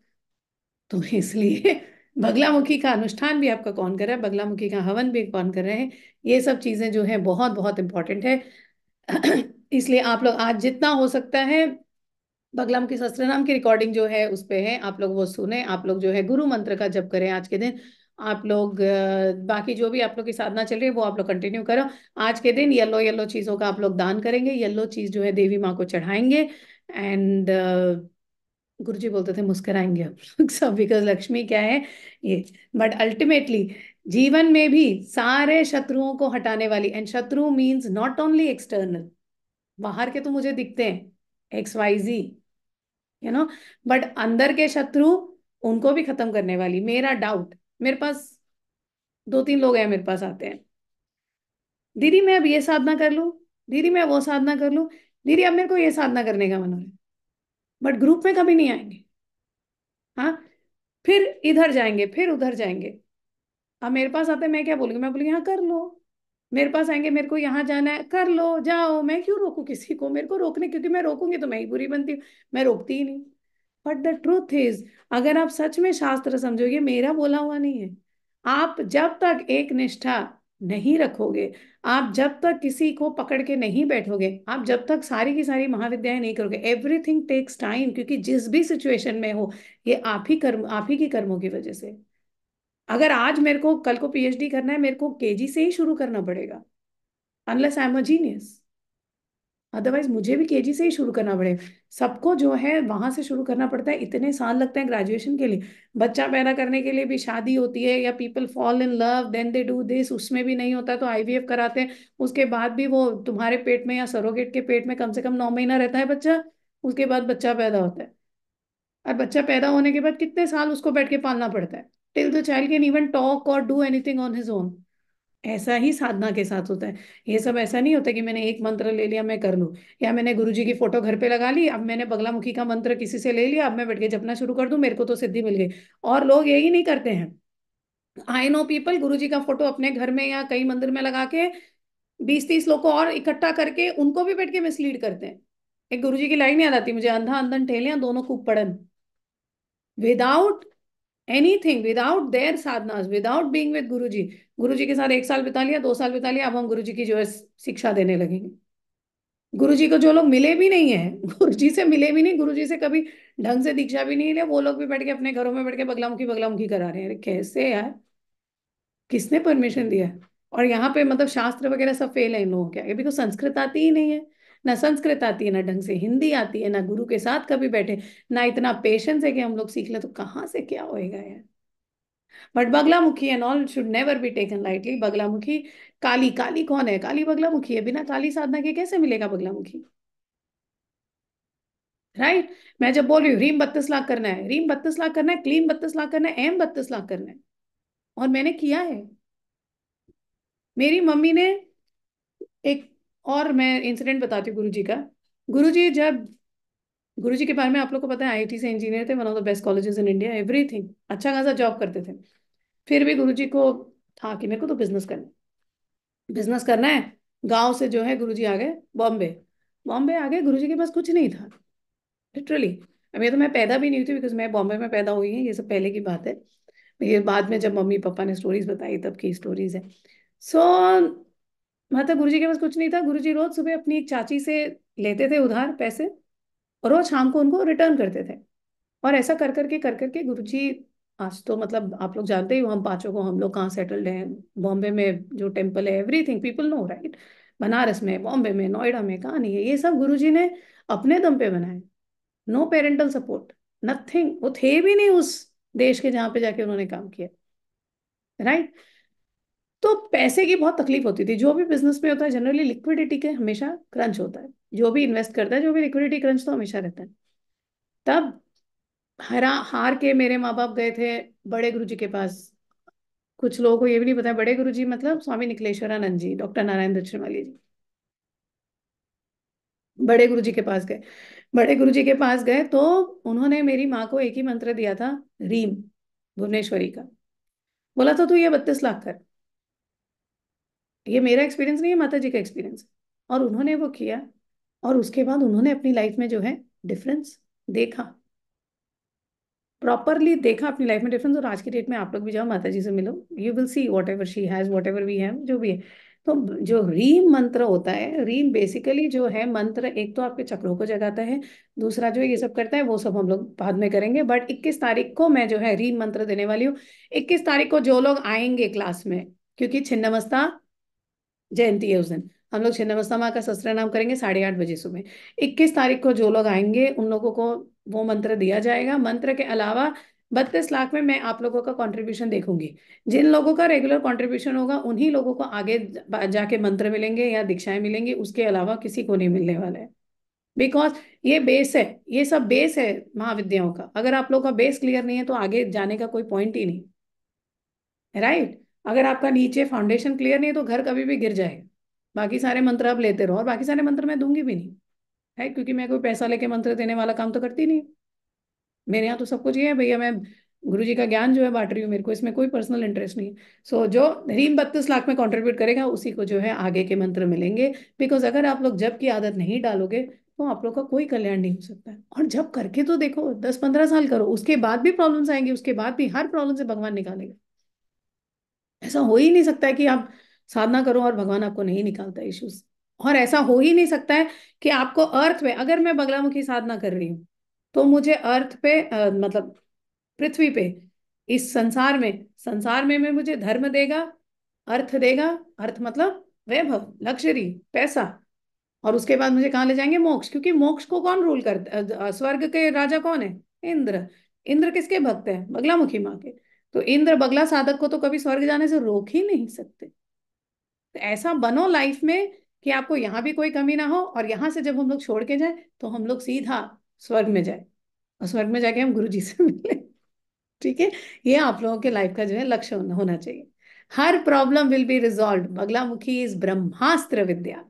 A: तो इसलिए बगलामुखी का अनुष्ठान भी आपका कौन कर रहा है, बगलामुखी का हवन भी कौन कर रहे हैं, ये सब चीजें जो है बहुत बहुत इंपॉर्टेंट है। इसलिए आप लोग आज जितना हो सकता है, बगलामुखी सहस्त्र नाम की रिकॉर्डिंग जो है उस पे है, आप लोग वो सुने। आप लोग जो है गुरु मंत्र का जप करें आज के दिन। आप लोग बाकी जो भी आप लोग की साधना चल रही है वो आप लोग कंटिन्यू करो। आज के दिन येलो येलो चीजों का आप लोग दान करेंगे, येलो चीज जो है देवी माँ को चढ़ाएंगे। एंड गुरुजी बोलते थे मुस्कुराएंगे हम लोग सब, बिकॉज लक्ष्मी क्या है ये। बट अल्टीमेटली जीवन में भी सारे शत्रुओं को हटाने वाली, एंड शत्रु मीन्स नॉट ओनली एक्सटर्नल, बाहर के तो मुझे दिखते हैं XYZ, बट अंदर के शत्रु, उनको भी खत्म करने वाली। मेरा डाउट, मेरे पास 2-3 लोग हैं, मेरे पास आते हैं, दीदी मैं अब ये साधना कर लूं, दीदी मैं वो साधना कर लूं, दीदी अब मेरे को ये साधना करने का मन हो रहा है। बट ग्रुप में कभी नहीं आएंगे। हाँ, फिर इधर जाएंगे, फिर उधर जाएंगे। अब मेरे पास आते हैं, मैं क्या बोलूंगी? मैं बोलूंगी हाँ कर लो। मेरे पास आएंगे, मेरे को यहाँ जाना है, कर लो, जाओ, मैं क्यों रोकूं किसी को? मेरे को रोकने, क्योंकि मैं रोकूंगी तो मैं ही बुरी बनती हूँ, मैं रोकती ही नहीं। बट द ट्रूथ इज, अगर आप सच में शास्त्र समझोगे, मेरा बोला हुआ नहीं है, आप जब तक एक निष्ठा नहीं रखोगे, आप जब तक किसी को पकड़ के नहीं बैठोगे, आप जब तक सारी की सारी महाविद्याएं नहीं करोगे, एवरीथिंग टेक्स टाइम। क्योंकि जिस भी सिचुएशन में हो, ये आप ही कर्म, आप ही की कर्मों की वजह से। अगर आज मेरे को, कल को PhD करना है, मेरे को KG से ही शुरू करना पड़ेगा, unless I am a genius. Otherwise मुझे भी केजी से ही शुरू करना पड़ेगा। सबको जो है वहां से शुरू करना पड़ता है, इतने साल लगते हैं ग्रेजुएशन के लिए। बच्चा पैदा करने के लिए भी शादी होती है, या people fall in love then they do this, उसमें भी नहीं होता तो आईवीएफ कराते हैं। उसके बाद भी वो तुम्हारे पेट में या सरोगेट के पेट में कम से कम 9 महीना रहता है बच्चा। उसके बाद बच्चा पैदा होता है, और बच्चा पैदा होने के बाद कितने साल उसको बैठ के पालना पड़ता है, till the child can even talk और do anything on his own. ऐसा ही साधना के साथ होता है। ये सब ऐसा नहीं होता कि मैंने एक मंत्र ले लिया मैं कर लूं, या मैंने गुरुजी की फोटो घर पे लगा ली, अब मैंने बगलामुखी का मंत्र किसी से ले लिया, अब मैं बैठ के जपना शुरू कर दूं, मेरे को तो सिद्धि मिल गई। और लोग यही नहीं करते हैं। आई नो पीपल गुरुजी का फोटो अपने घर में या कई मंदिर में लगा के 20-30 लोग को और इकट्ठा करके उनको भी बैठ के मिसलीड करते हैं। एक गुरुजी की लाइन याद आती है मुझे, अंधा अंधन ठेलियां दोनों खूब पड़न, without anything, without their sadhanas, without being with Guruji. Guruji के साथ 1 साल बिता लिया, 2 साल बिता लिया, अब हम गुरुजी की जो है शिक्षा देने लगेंगे। गुरुजी को जो लोग मिले भी नहीं है, गुरुजी से मिले भी नहीं, गुरुजी से कभी ढंग से दीक्षा भी नहीं लिया, वो लोग भी बैठ के अपने घरों में बैठ के बगलामुखी बगलामुखी करा रहे हैं। अरे कैसे यार, किसने परमिशन दिया है? और यहाँ पे मतलब शास्त्र वगैरह सब फेल है इन लोगों के आगे, बिकॉज संस्कृत आती ही नहीं है। ना संस्कृत आती है, ना ढंग से हिंदी आती है, ना गुरु के साथ कभी बैठे, ना इतना पेशेंस है कि हम लोग सीख ले, तो कहाँ से क्या होएगा यार। But Baglamukhi and all should never be taken lightly. Baglamukhi, Kali, Kali कौन है? काली बगलामुखी है, बिना काली साधना के कैसे मिलेगा बगलामुखी? राइट। मैं जब बोल रही हूँ रीम 32 लाख करना है, रीम 32 लाख करना है, क्लीन 32 लाख करना है, एम 32 लाख करना है, और मैंने किया है। मेरी मम्मी ने एक, और मैं इंसिडेंट बताती हूँ गुरुजी का। गुरुजी जब, गुरुजी के बारे में आप लोग को पता है, आईआईटी से इंजीनियर थे, one of the best colleges in India, everything अच्छा खासा जॉब करते थे। फिर भी गुरुजी को था कि मेरे को तो बिजनेस करना है, बिजनेस करना है। गांव से जो है गुरुजी आ गए बॉम्बे। बॉम्बे आ गए, गुरुजी के पास कुछ नहीं था, लिटरली। अब ये तो मैं पैदा भी नहीं हुई थी, बिकॉज मैं बॉम्बे में पैदा हुई है, ये सब पहले की बात है। ये बाद में जब मम्मी पापा ने स्टोरीज बताई तब की स्टोरीज है। सो मतलब गुरुजी के पास कुछ नहीं था। गुरुजी रोज सुबह अपनी एक चाची से लेते थे उधार पैसे, और रोज शाम को उनको रिटर्न करते थे। और ऐसा कर करके गुरुजी, आज तो मतलब आप लोग जानते ही हो हम पांचों को, हम लोग कहाँ सेटल्ड हैं। बॉम्बे में जो टेम्पल है, everything people know, right. Banaras में, बॉम्बे में, नोएडा में, कहाँ नहीं है, ये सब गुरुजी ने अपने दम पे बनाए। No parental support, nothing. वो थे भी नहीं उस देश के जहाँ पे जाके उन्होंने काम किया, राइट। तो पैसे की बहुत तकलीफ होती थी। जो भी बिजनेस में होता है जनरली लिक्विडिटी के हमेशा क्रंच होता है। जो भी इन्वेस्ट करता है, जो भी लिक्विडिटी क्रंच तो हमेशा रहता है। तब हरा हार के मेरे माँ बाप गए थे बड़े गुरुजी के पास। कुछ लोगों को ये भी नहीं पता है, बड़े गुरुजी मतलब स्वामी निकलेश्वरानंद जी, डॉक्टर नारायण दक्षिणवाली जी। बड़े गुरुजी के पास गए। बड़े गुरुजी के पास गए तो उन्होंने मेरी माँ को एक ही मंत्र दिया था, रीम, भुवनेश्वरी का। बोला था तू ये 32 लाख कर। ये मेरा एक्सपीरियंस नहीं है, माता जी का एक्सपीरियंस। और उन्होंने वो किया, और उसके बाद उन्होंने अपनी लाइफ में जो है डिफरेंस देखा, प्रॉपरली देखा अपनी लाइफ में डिफरेंस। और आज की डेट में आप लोग भी जाओ माता जी से मिलो, you will see whatever she has, whatever we have, जो भी है। तो जो रीम मंत्र होता है, रीम बेसिकली जो है मंत्र, एक तो आपके चक्रों को जगाता है, दूसरा जो ये सब करता है वो सब हम लोग बाद में करेंगे। बट 21 तारीख को मैं जो है रीम मंत्र देने वाली हूँ। 21 तारीख को जो लोग आएंगे क्लास में, क्योंकि छिन्नमस्ता जयंती है उस दिन, हम लोग छिन्नमस्ता माँ का सहस्त्र नाम करेंगे 8:30 बजे सुबह। 21 तारीख को जो लोग आएंगे उन लोगों को वो मंत्र दिया जाएगा। मंत्र के अलावा 32 लाख में मैं आप लोगों का कंट्रीब्यूशन देखूंगी। जिन लोगों का रेगुलर कंट्रीब्यूशन होगा उन्हीं लोगों को आगे जाके मंत्र मिलेंगे या दीक्षाएं मिलेंगी, उसके अलावा किसी को नहीं मिलने वाला है। बिकॉज ये बेस है, ये सब बेस है महाविद्याओं का। अगर आप लोग का बेस क्लियर नहीं है तो आगे जाने का कोई पॉइंट ही नहीं, राइट। अगर आपका नीचे फाउंडेशन क्लियर नहीं है तो घर कभी भी गिर जाएगा। बाकी सारे मंत्र आप लेते रहो, और बाकी सारे मंत्र मैं दूंगी भी नहीं, है, क्योंकि मैं कोई पैसा लेके मंत्र देने वाला काम तो करती नहीं। मेरे यहाँ तो सब कुछ ये है भैया, मैं गुरु जी का ज्ञान जो है बांट रही हूँ, मेरे को इसमें कोई पर्सनल इंटरेस्ट नहीं है। सो जो रीम 32 लाख में कंट्रीब्यूट करेगा उसी को जो है आगे के मंत्र मिलेंगे। बिकॉज अगर आप लोग जब की आदत नहीं डालोगे तो आप लोग का कोई कल्याण नहीं हो सकता है। और जब करके तो देखो, 10-15 साल करो, उसके बाद भी प्रॉब्लम्स आएंगी, उसके बाद भी हर प्रॉब्लम से भगवान निकालेगा। ऐसा हो ही नहीं सकता है कि आप साधना करो और भगवान आपको नहीं निकालता इश्यूज। और ऐसा हो ही नहीं सकता है कि आपको अर्थ पे, अगर मैं बगलामुखी साधना कर रही हूँ तो मुझे अर्थ पे मतलब पृथ्वी पे, इस संसार में मैं मुझे धर्म देगा, अर्थ देगा। अर्थ मतलब वैभव, लग्जरी, पैसा, और उसके बाद मुझे कहाँ ले जाएंगे? मोक्ष। क्योंकि मोक्ष को कौन रूल करता है? स्वर्ग के राजा कौन है? इंद्र। इंद्र किसके भक्त है? बगलामुखी माँ के। तो इंद्र बगला साधक को तो कभी स्वर्ग जाने से रोक ही नहीं सकते। तो ऐसा बनो लाइफ में कि आपको यहाँ भी कोई कमी ना हो, और यहाँ से जब हम लोग छोड़ के जाए तो हम लोग सीधा स्वर्ग में जाए, और स्वर्ग में जाके हम गुरु जी से मिले। ठीक है। ये आप लोगों के लाइफ का जो है लक्ष्य होना चाहिए। हर problem will be resolve. Baglamukhi is Brahmastra vidya,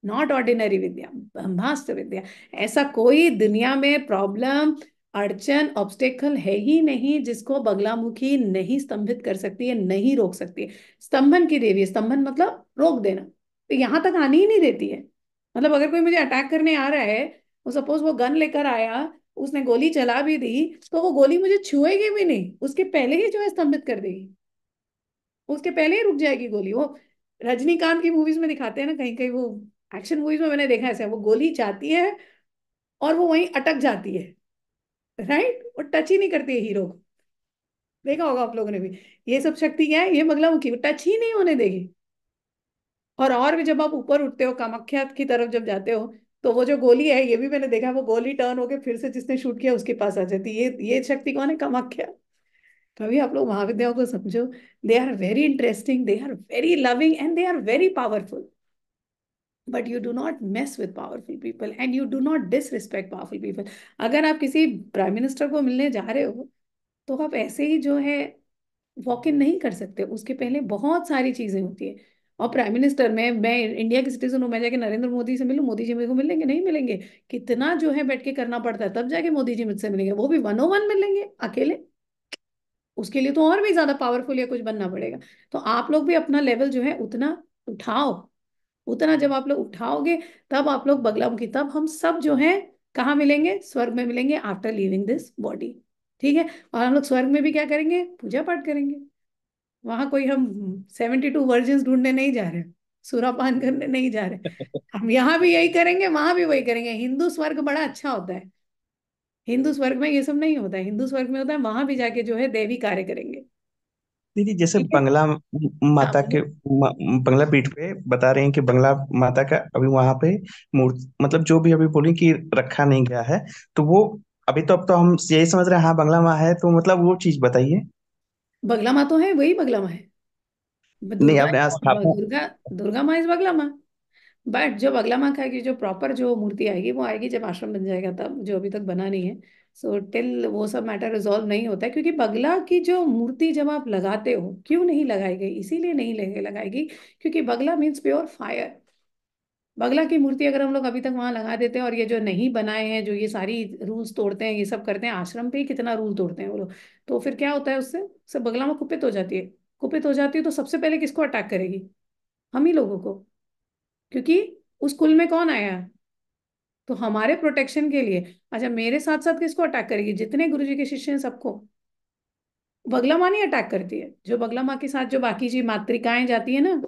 A: not ordinary vidya, Brahmastra vidya. ऐसा कोई दुनिया में प्रॉब्लम, अड़चन, ऑब्स्टेकल है ही नहीं जिसको बगलामुखी नहीं स्तंभित कर सकती है, नहीं रोक सकती है। स्तंभन की देवी है। स्तंभन मतलब रोक देना। तो यहां तक आने ही नहीं देती है। मतलब अगर कोई मुझे अटैक करने आ रहा है, वो सपोज वो गन लेकर आया, उसने गोली चला भी दी, तो वो गोली मुझे छुएगी भी नहीं, उसके पहले ही जो है स्तंभित कर देगी। उसके पहले ही रुक जाएगी गोली। वो रजनीकांत की मूवीज में दिखाते हैं ना, कहीं कहीं वो एक्शन मूवीज में मैंने देखा है ऐसा, वो गोली जाती है और वो वहीं अटक जाती है। राइट। वो टच ही नहीं करती है हीरो को। देखा होगा आप लोगों ने भी। ये सब शक्ति क्या है? ये बगलामुखी, वो टच ही नहीं होने देगी। और भी जब आप ऊपर उठते हो, कामाख्या की तरफ जब जाते हो, तो वो जो गोली है, ये भी मैंने देखा है, वो गोली टर्न होके फिर से जिसने शूट किया उसके पास आ जाती है। ये शक्ति कौन है? कामाख्या। तभी आप लोग महाविद्याओं को समझो। They are very interesting, they are very loving, and they are very powerful. But you do not mess with powerful people, and you do not disrespect powerful people. अगर आप किसी प्राइम मिनिस्टर को मिलने जा रहे हो, तो आप ऐसे ही जो है वॉक इन नहीं कर सकते। उसके पहले बहुत सारी चीजें होती है। और प्राइम मिनिस्टर में, मैं इंडिया की सिटीजन हूँ, मैं जाके नरेंद्र मोदी से मिलूं, मोदी जी मेरे को मिलेंगे? नहीं मिलेंगे। कितना जो है बैठ के करना पड़ता है, तब जाके मोदी जी मुझसे मिलेंगे। वो भी 101 मिलेंगे अकेले। उसके लिए तो और भी ज्यादा पावरफुल या कुछ बनना पड़ेगा। तो आप लोग भी अपना लेवल जो है उतना उठाओ। उतना जब आप लोग उठाओगे, तब आप लोग बगलामुखी, तब हम सब जो है कहाँ मिलेंगे? स्वर्ग में मिलेंगे, आफ्टर लिविंग दिस बॉडी। ठीक है। और हम लोग स्वर्ग में भी क्या करेंगे? पूजा पाठ करेंगे। वहां कोई हम 72 वर्जिन्स ढूंढने नहीं जा रहे, सुरापान करने नहीं जा रहे। हम यहाँ भी यही करेंगे, वहां भी वही करेंगे। हिंदू स्वर्ग बड़ा अच्छा होता है। हिंदू स्वर्ग में ये सब नहीं होता है। हिंदू स्वर्ग में होता है वहां भी जाके जो है दैवी कार्य करेंगे।
C: दीदी जैसे
A: ठीक है।
C: बंगला
A: हाँ
C: माता के
A: बोलो।
C: बंगला पीठ पे बता रहे हैं कि बंगला माता का अभी वहां पे मूर्ति, मतलब जो भी अभी बोली कि रखा नहीं गया है, तो वो अभी तो अब तो हम यही समझ रहे हैं हाँ बंगला माँ है, तो मतलब वो चीज बताइए।
A: बगला माँ तो है, वही बगला माँ है।
C: नहीं
A: दुर्गा
C: आपने
A: है,
C: स्थापना।
A: दुर्गा। दुर्गा माँ इज बगला माँ। बट जो बगला माँ का की जो प्रॉपर जो मूर्ति आएगी, वो आएगी जब आश्रम बन जाएगा, तब, जो अभी तक बना नहीं है। सो टिल वो सब मैटर रिजॉल्व नहीं होता है। क्योंकि बगला की जो मूर्ति जब आप लगाते हो, क्यों नहीं लगाई गई? इसीलिए नहीं लगे लगाएगी क्योंकि बगला मीन्स प्योर फायर। बगला की मूर्ति अगर हम लोग अभी तक वहां लगा देते हैं, और ये जो नहीं बनाए हैं, जो ये सारी रूल्स तोड़ते हैं, ये सब करते हैं, आश्रम पे ही कितना रूल तोड़ते हैं वो लोग, तो फिर क्या होता है उससे? सब बगला में कुपित हो जाती है। कुपित हो जाती है तो सबसे पहले किसको अटैक करेगी? हम ही लोगों को। क्योंकि उस कुल में कौन आया है? तो हमारे प्रोटेक्शन के लिए। अच्छा, मेरे साथ साथ किसको अटैक करेगी? जितने गुरु जी के शिष्य हैं सबको। बगला माँ नहीं अटैक करती है। जो बगला माँ के साथ जो बाकी जी मातृकाएं जाती है ना,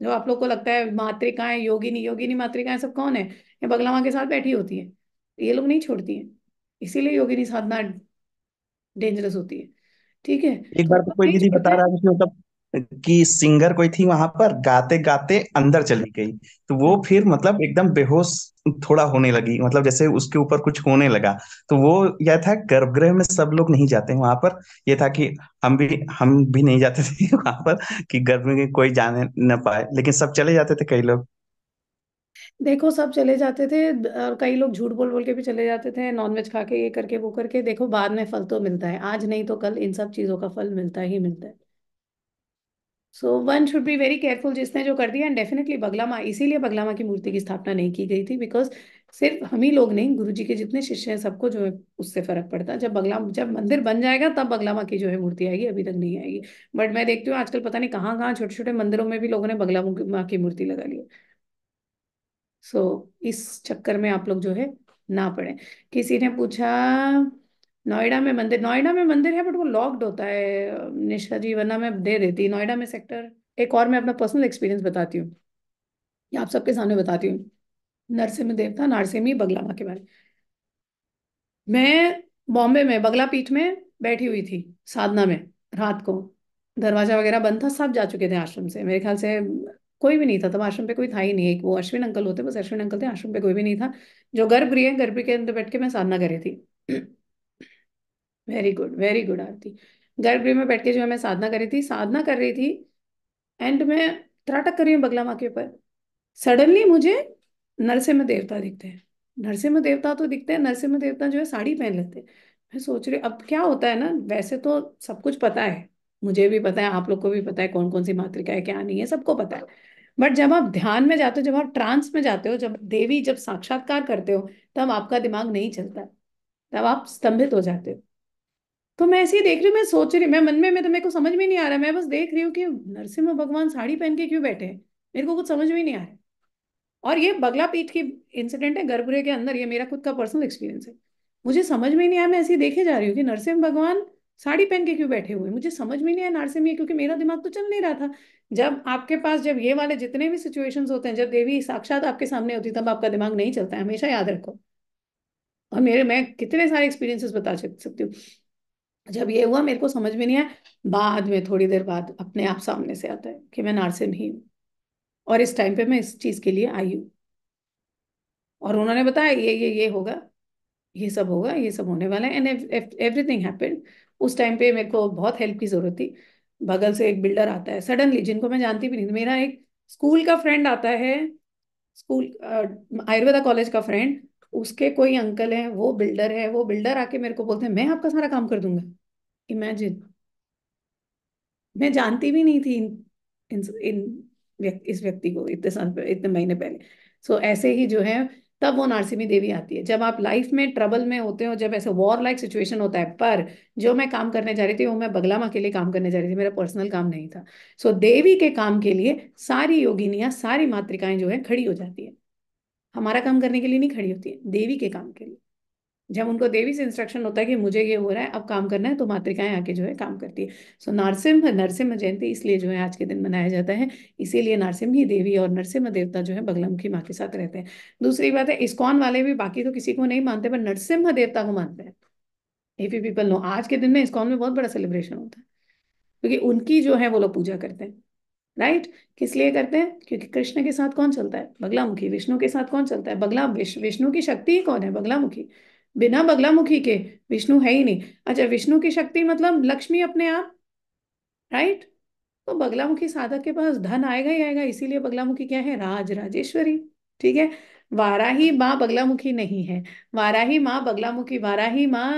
A: जो आप लोग को लगता है मातृकाएं, योगिनी, योगिनी मातृकाएं सब कौन है? ये बगला माँ के साथ बैठी होती है। ये लोग नहीं छोड़ती हैं। इसीलिए योगिनी साधना डेंजरस होती है। ठीक है।
C: एक
A: तो
C: बार
A: वो
C: तो
A: लोग
C: कोई
A: नहीं
C: दीदी
A: छोड़ते
C: बता
A: हैं।
C: रहा था कि मतलब कि सिंगर कोई थी वहां पर गाते गाते अंदर चली गई, तो वो फिर मतलब एकदम बेहोश थोड़ा होने लगी, मतलब जैसे उसके ऊपर कुछ होने लगा। तो वो यह था गर्भगृह में सब लोग नहीं जाते वहां पर। ये था कि हम भी नहीं जाते थे वहां पर कि गर्भ में कोई जाने न पाए, लेकिन सब चले जाते थे कई लोग।
A: देखो, सब चले जाते थे, और कई लोग झूठ बोल बोल के भी चले जाते थे, नॉनवेज खा के, ये करके वो करके। देखो, बाद में फल तो मिलता है, आज नहीं तो कल इन सब चीजों का फल मिलता ही मिलता है। So one should be very careful जिसने जो कर दिया। एंड डेफिनेटली बगला माँ, इसीलिए बगला माँ की मूर्ति की स्थापना नहीं की गई थी, बिकॉज सिर्फ हम ही लोग नहीं, गुरु जी के जितने शिष्य हैं सबको जो है उससे फर्क पड़ता है। जब मंदिर बन जाएगा तब बगला माँ की जो है मूर्ति आएगी, अभी तक नहीं आएगी। बट मैं देखती हूँ आजकल पता नहीं कहाँ कहाँ छोटे छोटे मंदिरों में भी लोगों ने बगला माँ की मूर्ति लगा ली है। सो इस चक्कर में आप लोग जो है ना पड़े। किसी ने पूछा, नोएडा में मंदिर है, बट वो लॉक्ड होता है निशा जी, वरना मैं दे देती नोएडा में सेक्टर। एक और मैं अपना पर्सनल एक्सपीरियंस बताती हूँ, या आप सबके सामने बताती हूँ। नरसिम्हा देवता, नारसिम्ही बगला माँ के बारे में। मैं बॉम्बे में बगला पीठ में बैठी हुई थी, साधना में, रात को। दरवाजा वगैरह बंद था, सब जा चुके थे आश्रम से, मेरे ख्याल से कोई भी नहीं था तब आश्रम पे, कोई था ही नहीं। एक वो अश्विन अंकल होते, बस अश्विन अंकल थे, आश्रम पे कोई भी नहीं था। जो गर्भगृह है, गर्भगृह के अंदर बैठ के मैं साधना कर रही थी। वेरी गुड, वेरी गुड आरती। गर्भगृह में बैठ के जो है मैं साधना कर रही थी, साधना कर रही थी। एंड मैं त्राटक कर रही हूँ बगला माँ के ऊपर। सडनली मुझे नरसिम्हा देवता दिखते हैं। नरसिम्हा देवता तो दिखते हैं, नरसिम्हा देवता जो है साड़ी पहन लेते हैं। मैं सोच रही अब क्या होता है ना, वैसे तो सब कुछ पता है, मुझे भी पता है, आप लोग को भी पता है कौन कौन सी मातृका है क्या नहीं है, सबको पता है। बट जब आप ध्यान में जाते हो, जब आप ट्रांस में जाते हो, जब देवी जब साक्षात्कार करते हो, तब आपका दिमाग नहीं चलता, तब आप स्तंभित हो जाते हो। तो मैं ऐसे ही देख रही हूँ, मैं सोच रही, मैं मन में तो मेरे को समझ में नहीं आ रहा, मैं बस देख रही हूँ कि नरसिम्हा भगवान साड़ी पहन के क्यों बैठे हैं, मेरे को कुछ समझ में नहीं आ रहा है। और ये बगला पीठ की इंसिडेंट है गर्भगृह के अंदर, ये मेरा खुद का पर्सनल एक्सपीरियंस है। मुझे समझ में नहीं आया, मैं ऐसे ही देखे जा रही हूँ कि नरसिम्हा भगवान साड़ी पहन के क्यों बैठे हुए हैं। मुझे समझ में नहीं आया नरसिम्हा, क्योंकि मेरा दिमाग तो चल नहीं रहा था। जब आपके पास जब ये वाले जितने भी सिचुएशंस होते हैं, जब देवी साक्षात आपके सामने होती है, तब आपका दिमाग नहीं चलता है, हमेशा याद रखो। और मेरे मैं कितने सारे एक्सपीरियंसेस बता सकती हूँ। जब ये हुआ मेरे को समझ में नहीं आया, बाद में थोड़ी देर बाद अपने आप सामने से आता है कि मैं नारसिम ही हूँ, और इस टाइम पे मैं इस चीज के लिए आई हूँ। और उन्होंने बताया ये होगा, ये सब होगा, ये सब होने वाला है, एंड एवरीथिंग हैपेंड। उस टाइम पे मेरे को बहुत हेल्प की जरूरत थी। बगल से एक बिल्डर आता है सडनली, जिनको मैं जानती भी नहीं थी, मेरा एक स्कूल का फ्रेंड आता है, स्कूल आयुर्वेदा कॉलेज का फ्रेंड, उसके कोई अंकल हैं, वो बिल्डर है, वो बिल्डर आके मेरे को बोलते हैं मैं आपका सारा काम कर दूंगा। इमेजिन, मैं जानती भी नहीं थी इस व्यक्ति को इतने साल इतने महीने पहले। सो ऐसे ही जो है, तब वो नारसिमी देवी आती है जब आप लाइफ में ट्रबल में होते हो, जब ऐसे वॉर लाइक सिचुएशन होता है। पर जो मैं काम करने जा रही थी, वो मैं बगला माँ के लिए काम करने जा रही थी, मेरा पर्सनल काम नहीं था। सो देवी के काम के लिए सारी योगिनियां, सारी मातृकाएं जो है खड़ी हो जाती है। हमारा काम करने के लिए नहीं खड़ी होती है, देवी के काम के लिए। जब उनको देवी से इंस्ट्रक्शन होता है कि मुझे ये हो रहा है, अब काम करना है, तो मातृकाएं आके जो है काम करती है। सो नरसिम्हा, नरसिम्हा जयंती इसलिए जो है आज के दिन मनाया जाता है। इसीलिए नरसिम्ही देवी और नरसिम्हा देवता जो है बगलामुखी माँ के साथ रहते हैं। दूसरी बात है, इस्कॉन वाले भी बाकी तो किसी को नहीं मानते, पर नरसिम्हा देवता को मानते हैं। इफ यू पीपल नो, आज के दिन में इस्कॉन में बहुत बड़ा सेलिब्रेशन होता है, क्योंकि उनकी जो है वो लोग पूजा करते हैं। राइट? किस लिए करते हैं? क्योंकि कृष्ण के साथ कौन चलता है? बगलामुखी। विष्णु के साथ कौन चलता है? विष्णु की शक्ति ही कौन है? बगलामुखी। बिना बगलामुखी के विष्णु है ही नहीं। अच्छा, विष्णु की शक्ति मतलब लक्ष्मी अपने आप। राइट? तो बगलामुखी साधक के पास धन आएगा ही आएगा, इसीलिए बगलामुखी क्या है? राजेश्वरी। ठीक है? वाराही माँ बगलामुखी नहीं है। वाराही माँ बगलामुखी, वाराही माँ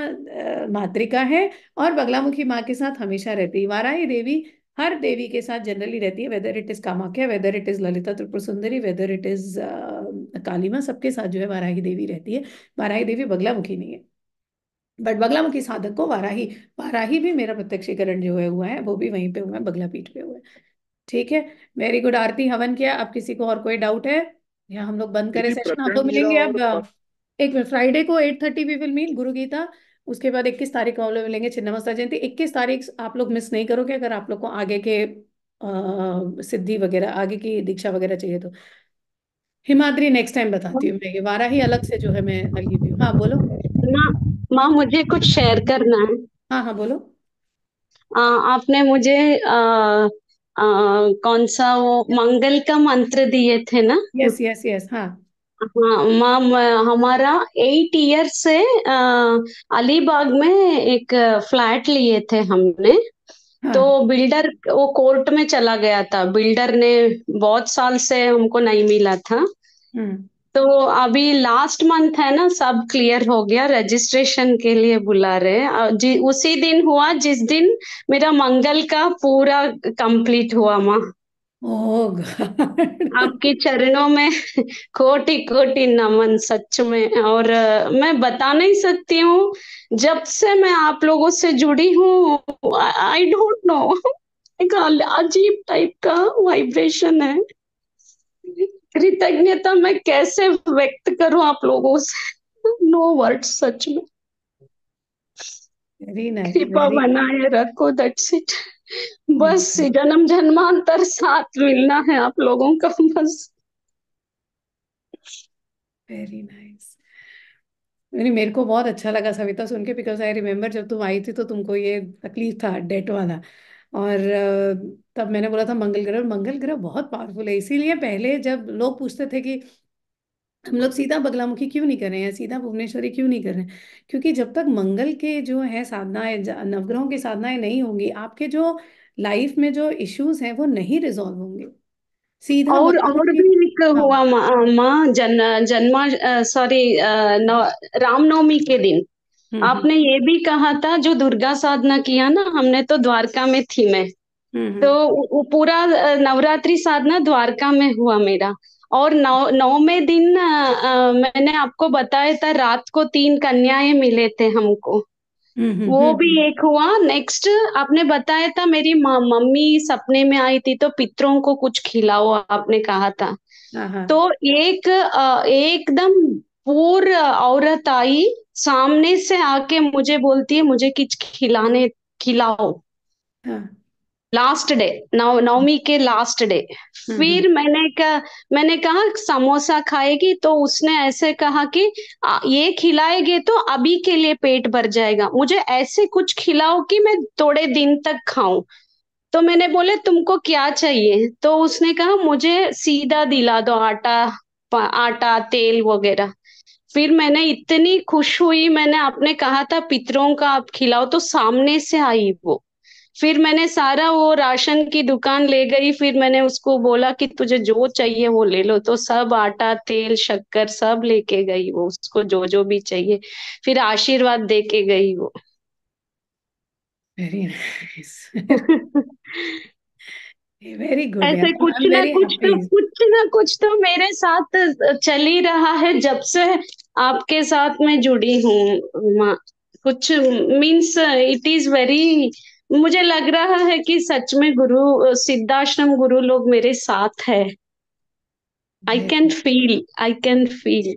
A: मातृका है, और बगलामुखी माँ के साथ हमेशा रहती है। वाराही देवी हर देवी के साथ जनरली रहती है, whether it is Kamakhya, whether it is Lalita Tripura Sundari, whether it is काली माँ, सबके साथ जो है वाराही देवी रहती है। वाराही देवी बगलामुखी नहीं है। बट बगलामुखी साधक को वाराही, वाराही भी मेरा प्रत्यक्षीकरण जो है हुआ है, वो भी वहीं पे हुआ है, बगला पीठ पे हुआ है। ठीक है? वेरी गुड आरती, हवन किया। अब किसी को और कोई डाउट है, या हम लोग बंद करें
D: दीदी
A: सेशन? हम
D: प्रकरण
A: लोग
D: मीरा
A: मिलेंगे
D: और
A: अब एक मिनट, फ्राइडे को 8:30 वी विल मीट गुरु गीता। उसके बाद 21 तारीख को हम लोग मिलेंगे छिन्नमस्ता जयंती। 21 तारीख आप लोग मिस नहीं करोगे, अगर आप लोग को आगे के सिद्धि वगैरह, आगे की दीक्षा वगैरह चाहिए तो। हिमाद्री नेक्स्ट टाइम बताती हूँ मैं, ये वाराही अलग से जो है मैं अलग भी हूँ। हाँ बोलो।
E: माँ माँ मुझे कुछ शेयर करना है।
A: हाँ हाँ बोलो।
E: आपने मुझे कौन सा वो मंगल का मंत्र दिए थे ना।
A: यस यस यस, हाँ।
E: हाँ माँ, हमारा 8 ईयर से अलीबाग में एक फ्लैट लिए थे हमने। तो
A: हाँ।
E: बिल्डर वो कोर्ट में चला गया था, बिल्डर ने बहुत साल से हमको नहीं मिला था।
A: हम्म।
E: तो अभी लास्ट मंथ है ना, सब क्लियर हो गया, रजिस्ट्रेशन के लिए बुला रहे हैं। उसी दिन हुआ जिस दिन मेरा मंगल का पूरा कंप्लीट हुआ माँ।
A: ओ गॉड।
E: आपके चरणों में कोटि कोटि नमन सच में। और मैं बता नहीं सकती हूँ, जब से मैं आप लोगों से जुड़ी हूँ, आई डोंट नो, एक अजीब टाइप का वाइब्रेशन है। कृतज्ञता मैं कैसे व्यक्त करूं आप लोगों से, नो वर्ड सच में।
A: वेरी नाइस,
E: कृपा
A: वेरी
E: बनाए रखो, दैट्स इट। बस जन्म जन्मांतर साथ मिलना है आप लोगों का, बस।
A: Very nice. मेरे को बहुत अच्छा लगा सविता सुन के, बिकॉज आई रिमेम्बर जब तुम आई थी तो तुमको ये तकलीफ था डेट वाला। और तब मैंने बोला था मंगल ग्रह, मंगल ग्रह बहुत पावरफुल है। इसीलिए पहले जब लोग पूछते थे कि हम लोग सीधा बगलामुखी क्यों नहीं कर रहे हैं, सीधा भुवनेश्वरी क्यों नहीं कर रहे हैं, क्योंकि जब तक मंगल के जो है साधनाएं, नवग्रहों की साधनाएं नहीं होंगी, आपके जो लाइफ में जो इश्यूज हैं वो नहीं रिजॉल्व होंगे। सीधा
E: और
A: बगलामुखी।
E: भी एक
A: हाँ।
E: हुआ माँ, जन्मा, सॉरी, रामनवमी के दिन
A: हम्म।
E: आपने ये भी कहा था, जो दुर्गा साधना किया ना हमने, तो द्वारका में थी मैं, तो
A: हम्म।
E: वो पूरा नवरात्रि साधना द्वारका में हुआ मेरा। और नौवें दिन मैंने आपको बताया था, रात को 3 कन्याएं मिले थे हमको,
A: हम्म।
E: वो भी एक हुआ। नेक्स्ट आपने बताया था मेरी मम्मी सपने में आई थी, तो पितरों को कुछ खिलाओ आपने कहा था।
A: हाँ हाँ
E: तो एक एकदम पूर्ण औरत आई, सामने से आके मुझे बोलती है मुझे कुछ खिलाओ।
A: हाँ।
E: लास्ट डे, नवमी के लास्ट डे।
A: हम्म।
E: फिर मैंने कहा समोसा खाएगी, तो उसने ऐसे कहा कि ये खिलाएगे तो अभी के लिए पेट भर जाएगा, मुझे ऐसे कुछ खिलाओ कि मैं थोड़े दिन तक खाऊं। तो मैंने बोले तुमको क्या चाहिए, तो उसने कहा मुझे सीधा दिला दो, आटा तेल वगैरह। फिर मैंने इतनी खुश हुई, मैंने आपने कहा था पितरों का आप खिलाओ, तो सामने से आई वो। फिर मैंने सारा वो राशन की दुकान ले गई, फिर मैंने उसको बोला कि तुझे जो चाहिए वो ले लो, तो सब आटा तेल शक्कर सब लेके गई वो, उसको जो जो भी चाहिए। फिर आशीर्वाद दे के गई वो।
A: Very nice. वेरी गुड यार,
E: ऐसे
A: आई एम वेरी हैप्पी।
E: कुछ ना कुछ तो मेरे साथ चल ही रहा है जब से आपके साथ मैं जुड़ी हूँ माँ। कुछ मीन्स इट इज वेरी, मुझे लग रहा है कि सच में गुरु, सिद्धाश्रम गुरु लोग मेरे साथ है।
A: Very
E: I can feel.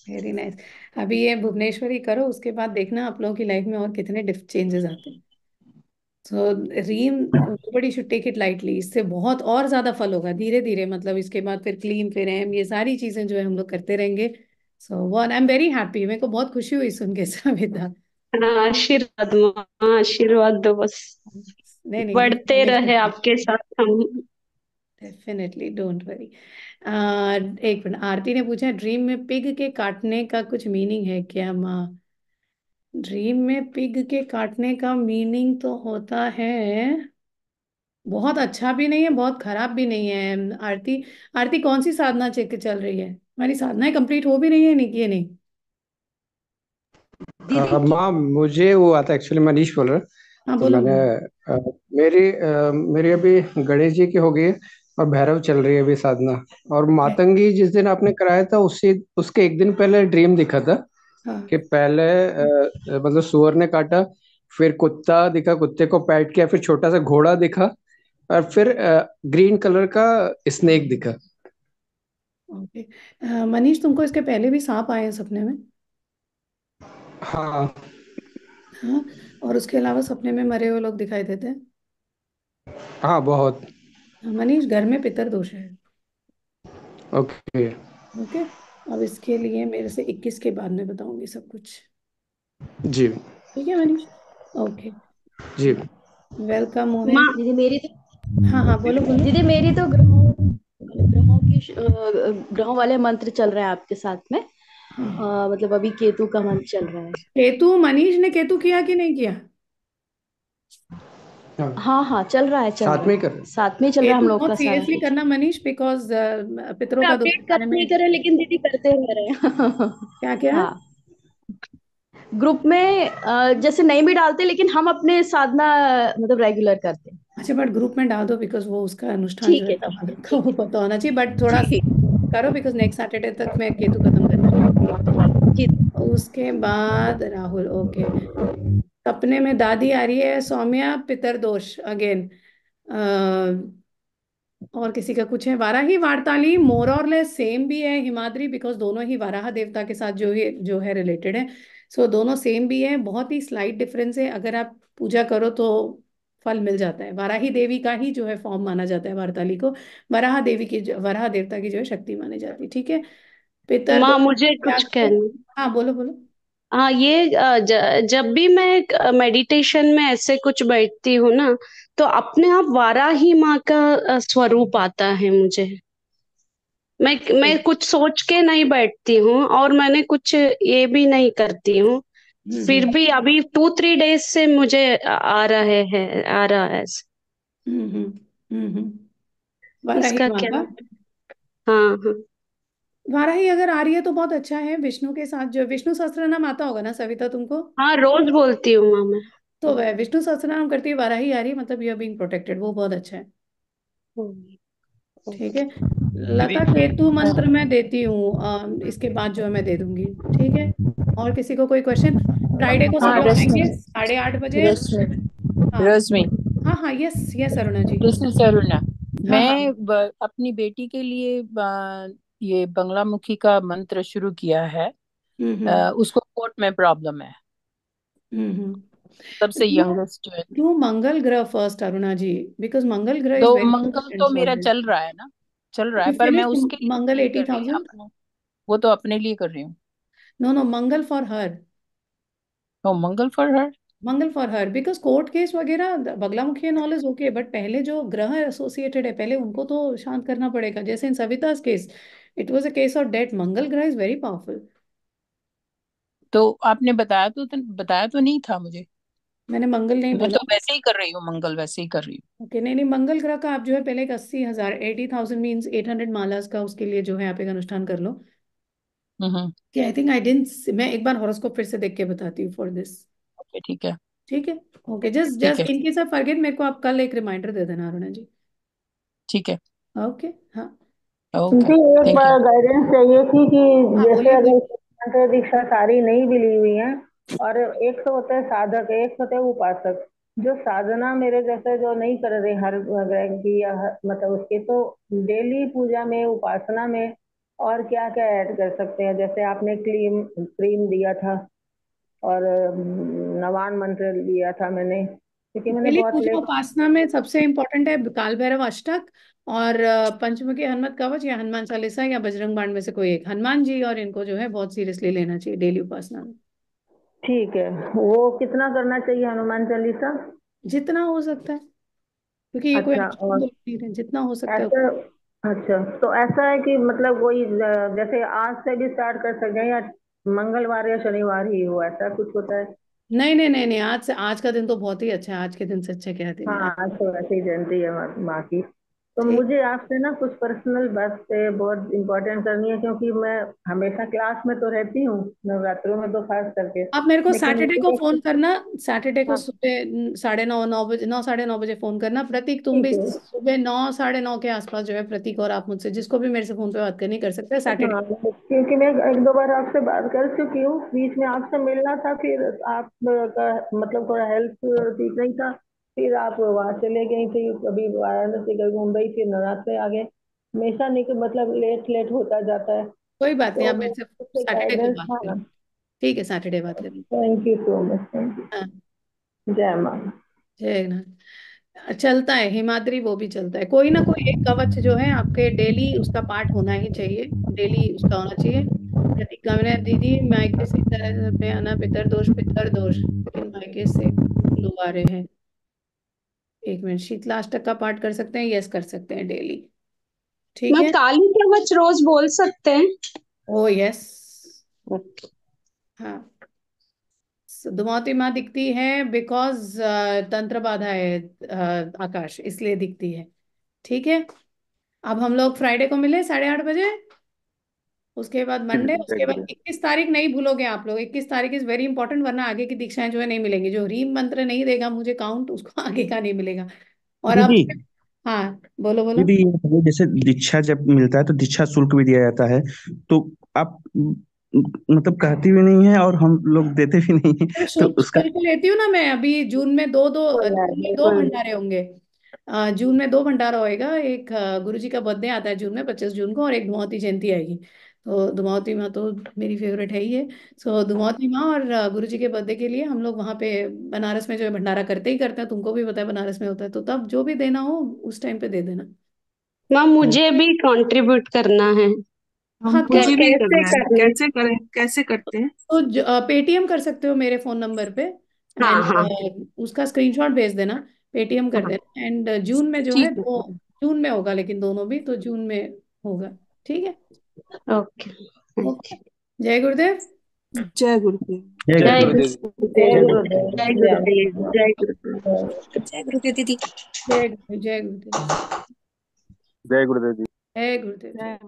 A: Very nice. अभी ये भुवनेश्वरी करो, उसके बाद देखना आप लोगों की लाइफ में और कितने चेंजेस आते हैं। सो रीम, बड़ी शुड टेक इट लाइटली, इससे बहुत और ज्यादा फल होगा धीरे धीरे। मतलब इसके बाद फिर क्लीन, फिर एम, ये सारी चीजें जो है हम लोग करते रहेंगे। So one, I am very happy, मेरे को बहुत खुशी हुई सुन के सविता।
E: हाँ, आशीर्वाद माँ, आशीर्वाद दो बस,
A: नहीं नहीं, ये
E: बढ़ते रहे आपके साथ हम।
A: Definitely, don't worry. एक मिनट, आरती ने पूछा ड्रीम में पिग के काटने का कुछ मीनिंग है क्या माँ? ड्रीम में पिग के काटने का मीनिंग तो होता है, बहुत अच्छा भी नहीं है, बहुत खराब भी नहीं है। आरती, आरती कौन सी साधना चेक चल रही है? हमारी साधनाएं कंप्लीट हो भी रही है नहीं कि ये नहीं?
D: माँ मुझे वो आता एक्चुअली, मनीष बोल रहा।
A: हाँ
D: तो
A: बोलो
D: मैंने
A: बोलो।
D: मेरी अभी गणेश जी की हो गई है, और भैरव चल रही है अभी साधना। और मातंगी जिस दिन आपने कराया था, उसी उसके एक दिन पहले ड्रीम दिखा था
A: हाँ।
D: कि पहले मतलब सुअर ने काटा, फिर कुत्ता दिखा, कुत्ते को पैट किया, फिर छोटा सा घोड़ा दिखा, और फिर ग्रीन कलर का स्नेक दिखा।
A: ओके। मनीष, तुमको इसके पहले भी सांप आए हैं सपने में?
D: हाँ।
A: हाँ। और उसके अलावा सपने में मरे हुए लोग दिखाई देते हैं?
D: हाँ बहुत।
A: हाँ, मनीष, घर में पितर दोष है।
D: ओके।
A: ओके। अब इसके लिए मेरे से 21 के बाद में बताऊंगी सब कुछ।
D: जी।
A: ठीक है मनीष? ओके।
D: जी।
A: वेलकम
E: माँ,
A: मोहित।
F: दीदी मेरी तो
A: हाँ हाँ बोलो बोलो।
F: दीदी मेरी तो ग्रहों ग्रहों की ग्रहों वाले मंत्र चल रहे हैं आपके साथ में।
A: हाँ।
F: मतलब अभी केतु का मंत्र चल रहा है।
A: केतु, मनीष ने केतु किया कि नहीं किया?
D: हाँ,
F: हाँ हाँ, चल रहा है चल
D: साथ
F: रहा
D: में
F: है,
D: ही कर रहे हैं।
F: साथ में ही चल रहा है हम
A: केतु
F: लोग
A: बहुत
F: का सारा
A: सीरियसली
F: कुछ।
A: करना मनीष, बिकॉज पितरों का दोष
F: अपडेट कर
A: खाने
F: नहीं
A: में।
F: कर रहे, लेकिन दीदी करते रह रहे हैं।
A: क्या क्या?
F: हाँ, ग्रुप में जैसे नहीं भी डालते, लेकिन हम अपने साधना मतलब रेगुलर करते हैं।
A: अच्छा, बट ग्रुप में डाल दो, बिकॉज वो उसका अनुष्ठान जो
F: ठीक
A: है
F: है
A: तब
F: ठीक है
A: आगे का
F: ठीक
A: वो
F: है
A: पता होना चाहिए, बट थोड़ा
F: ठीक
A: करो, बिकॉज नेक्स्ट सैटरडे तक मैं केतु खत्म करने वाली
F: जी।
A: हूँ। उसके बाद राहुल, ओके। सपने में दादी आ रही है, सौम्या पितर दोष अगेन। और किसी का कुछ है, वाराही वार्ताली मोर और लेस सेम भी है हिमाद्री, बिकॉज दोनों ही वराह देवता के साथ जो है रिलेटेड है। सो दोनों सेम भी है, बहुत ही स्लाइट डिफरेंस है। अगर आप पूजा करो तो फल मिल जाता है। वाराही देवी का ही जो है फॉर्म माना जाता है वार्ताली को। वराह देवी की वराह देवता की जो है शक्ति मानी जाती है। ठीक है। पितर
E: माँ
A: दो
E: मुझे
A: क्या
E: कुछ
A: करो?
E: कहना।
A: हाँ बोलो बोलो।
E: हाँ, ये जब भी मैं मेडिटेशन में ऐसे कुछ बैठती हूँ ना, तो अपने आप वाराही माँ का स्वरूप आता है मुझे। मैं कुछ सोच के नहीं बैठती हूँ, और मैंने कुछ ये भी नहीं करती हूँ। फिर
A: हम्म
E: भी अभी 2-3 डेज से मुझे आ रहा है।
A: हम्म हम्म वाराही
E: इसका
A: माँ
E: क्या?
A: का।
E: हाँ, हाँ।
A: वाराही अगर आ रही है तो बहुत अच्छा है। विष्णु के साथ जो विष्णु सहस्त्र नाम आता होगा ना सविता तुमको?
E: हाँ, रोज बोलती हूँ माँ मैं।
A: तो वह विष्णु सहस्त्र नाम करती है, वाराही आ रही है, मतलब यू आर बीइंग प्रोटेक्टेड, वो बहुत अच्छा है।
E: हम्म,
A: ठीक है।
E: ओके।
A: लता केतु मंत्र मैं देती हूँ, इसके बाद जो है मैं दे दूंगी। ठीक है। और किसी को कोई क्वेश्चन? फ्राइडे को सब
G: हाँ,
A: लोग
G: रश्मि।
A: आएंगे 8:30 बजे।
G: रश्मि।
A: हाँ
G: रश्मि।
A: हाँ हाँ, yes yes Aruna ji.
G: This is Aruna.
A: हाँ हाँ।
G: मैं अपनी बेटी के लिए ये बंगलामुखी का मंत्र शुरू किया है।
A: हम्म।
G: उसको कोर्ट में प्रॉब्लम है।
A: हम्म।
G: सबसे
A: डू
G: यंगेस्ट जो है।
A: डू मंगल ग्रह फर्स्ट अरुणा जी, बिकॉज मंगल ग्रह
G: तो
A: इज वेरी
G: मंगल तो मेरा
A: इंपॉर्टेंट।
G: चल रहा है ना, चल रहा
A: यू
G: है, पर मैं
A: फिनिश
G: उसके लिए
A: मंगल
G: नहीं
A: एटी
G: कर रही
A: थाउजेंड
G: अपने। वो तो अपने लिए कर रही हूँ।
A: No no, Mangal for her.
G: तो Mangal for her.
A: Mangal for her, because court case वगैरह बगलामुखी नॉलेज ओके, बट पहले जो ग्रह एसोसिएटेड है पहले उनको तो शांत करना पड़ेगा। जैसे in Savita's case, it was a case of death. Mangal graha is very powerful.
G: तो आपने बताया तो नहीं था मुझे।
A: मैंने मंगल नहीं
G: मैं
A: बोला।
G: तो वैसे ही कर रही हूँ, मंगल वैसे ही कर रही
A: ओके, नहीं नहीं, मंगल ग्रह का आप जो है पहले एक 80,000, 80,000 मीन्स 800 मालास का, उसके लिए जो है आप एक अनुष्ठान कर लो।
G: हूँ।
A: कि आई थिंक आई डेंट, मैं एक बार हॉरोस्कोप फिर से देख के बताती हूँ फॉर दिस।
G: ओके, ठीक है।
A: ठीक है। ओके, जस्ट
G: ठीक है।
A: Just in case of forget, मेरे को आप कल एक रिमाइंडर दे देना अरुणा जी।
G: ठीक है।
A: ओके। हाँ
G: ओके।
B: जी, एक
G: थैंक यू।
B: बार गाइडेंस चाहिए थी कि
A: हाँ,
B: जैसे
A: बोलिए
B: अगर
A: बोलिए।
B: मंत्र दीक्षा सारी नहीं भी ली हुई है, और एक तो होता है साधक, एक होता है उपासक। जो साधना मेरे जैसे जो नहीं कर रहे हर ग्रह की या मतलब उसकी, तो डेली पूजा में उपासना में और क्या क्या ऐड कर सकते हैं? जैसे आपने क्रीम क्रीम दिया था, और नवान मंत्र लिया था मैंने, क्योंकि मैंने
A: डेली
B: बहुत
A: पूजा
B: लेट।
A: उपासना में सबसे इम्पोर्टेंट है काल भैरव अष्टक, और पंचमुखी हनुमत कवच या हनुमान चालीसा या बजरंग बाण में से कोई एक, हनुमान जी और इनको जो है बहुत सीरियसली लेना चाहिए डेली उपासना में।
B: ठीक है, वो कितना करना चाहिए हनुमान चालीसा?
A: जितना हो सकता है, क्योंकि ये कोई
B: अच्छा,
A: absolute
B: और
A: नहीं है, जितना हो सकता है।
B: ऐसा, अच्छा तो ऐसा है कि मतलब कोई जैसे आज से भी स्टार्ट कर सकते हैं, या मंगलवार या शनिवार ही हो, ऐसा कुछ होता है?
A: नहीं नहीं नहीं नहीं, आज का दिन तो बहुत ही अच्छा है, आज के दिन से अच्छा क्या दिन है
B: हाँ,
A: आज।
B: आज तो वैसे ही जयंती है माँ की। तो
A: ठीक।
B: मुझे आपसे ना कुछ पर्सनल बात से बहुत इम्पोर्टेंट करनी है, क्योंकि मैं हमेशा क्लास में तो रहती हूँ, नवरात्रों में तो खास करके,
A: आप मेरे को
B: लेकिन
A: सैटरडे को
B: मुझे
A: फोन करना। सैटरडे को
B: हाँ,
A: सुबह 9:30, 9 बजे, 9, 9:30 बजे फोन करना। प्रतीक तुम
B: ठीक
A: भी
B: है।
A: सुबह 9, 9:30 के आसपास जो है, प्रतीक और आप मुझसे जिसको भी मेरे से फोन पे बात करनी कर सकते हैं सैटरडे।
B: हाँ, क्योंकि मैं एक दो बार आपसे बात कर चुकी हूँ, बीच में आपसे मिलना था, फिर आप का मतलब थोड़ा हेल्थ ठीक नहीं था, फिर आप वहाँ चले गई थी, कभी वाराणसी, कभी मुंबई, फिर नवरात्रे आ गए। हमेशा नहीं कि मतलब लेट लेट होता जाता है,
A: कोई बात नहीं,
B: तो
A: आप मेरे से
B: उससे
A: सैटरडे को
B: गाइडेंस
A: बात
B: था
A: करें।
B: ना।
A: ठीक है, सैटरडे बात करें।
B: Thank you so much, thank
A: हाँ।
B: यू, जय माँ।
A: जय ना, चलता है हिमाद्री, वो भी चलता है। कोई ना कोई एक कवच जो है आपके डेली उसका पाठ होना ही चाहिए, डेली उसका होना चाहिए। प्रतिका मैंने दीदी मायके से तरह पे आना, पितर दोष लेकिन मायके से लोग आ रहे हैं। एक मिनट, शीतलाष्टक का पाठ कर सकते हैं, यस कर सकते हैं डेली। ठीक
E: मैं
A: है।
E: काली कवच रोज बोल सकते हैं?
A: ओ यस।
E: ओके।
A: हाँ, दुमौती माँ दिखती है बिकॉज तंत्र बाधा है, आकाश इसलिए दिखती है। ठीक है। अब हम लोग फ्राइडे को मिले 8:30 बजे। उसके बाद मंडे, उसके बाद 21 तारीख नहीं भूलोगे आप लोग, 21 तारीख इज वेरी इंपॉर्टेंट, वरना आगे की दीक्षाएं जो है नहीं मिलेंगी। जो रीम मंत्र नहीं देगा मुझे काउंट, उसको आगे का नहीं मिलेगा। और अब
C: दीदी।
A: हाँ, बोलो बोलो।
C: दीदी, ये बताइए, जैसे दीक्षा जब मिलता है तो दीक्षा शुल्क भी दिया जाता है, तो आप मतलब कहती भी नहीं है और हम लोग देते भी नहीं है,
A: अरे
C: तो
A: शुल्क
C: उसका।
A: शुल्क लेती हूँ ना मैं। अभी जून में दो दो
B: बिल्कुल यार,
A: जून में दो
B: बिल्कुल।
A: भंडारे होंगे। जून में दो भंडारा होएगा। एक गुरु जी का बर्थडे आता है जून में 25 जून को, और एक धुमावती जयंती आएगी। तो धुमावती माँ तो मेरी फेवरेट है ही है। सो धुमावती माँ और गुरु जी के बर्थडे के लिए हम लोग वहाँ पे बनारस में जो है भंडारा करते ही करते हैं। तुमको भी पता है बनारस में होता है, तो तब जो भी देना हो उस टाइम पे दे देना।
E: माँ, मुझे भी कंट्रीब्यूट करना है।
A: हाँ तो
H: मुझे भी
B: कैसे
H: करना है,
B: करें?
H: कैसे करें, कैसे करते हैं?
A: तो पेटीएम कर सकते हो मेरे फोन नंबर पे,
E: हाँ
A: एंड
E: हाँ
A: उसका स्क्रीनशॉट भेज देना, पेटीएम कर
E: हाँ
A: देना, एंड जून में जो है
H: ठीक है,
A: वो, जून में होगा, लेकिन दोनों भी तो जून में होगा। ठीक है।
E: ओके।
A: ओके। जय गुरुदेव।
H: जय गुरुदेव।
C: जय
E: जय
C: गुरुदेव।
B: जय
E: गुरुदेव।
B: गुरुदेव।
E: जय
B: जय
E: गुरुदेव। जय गुरुदेव।
B: गुरुदेव।
I: जय गुरुदेव दीदी।
A: जय गुरुदेव। जय गुरुदेव।
C: जय गुरुदेव जी।
A: जय गुरुदेव।
H: जय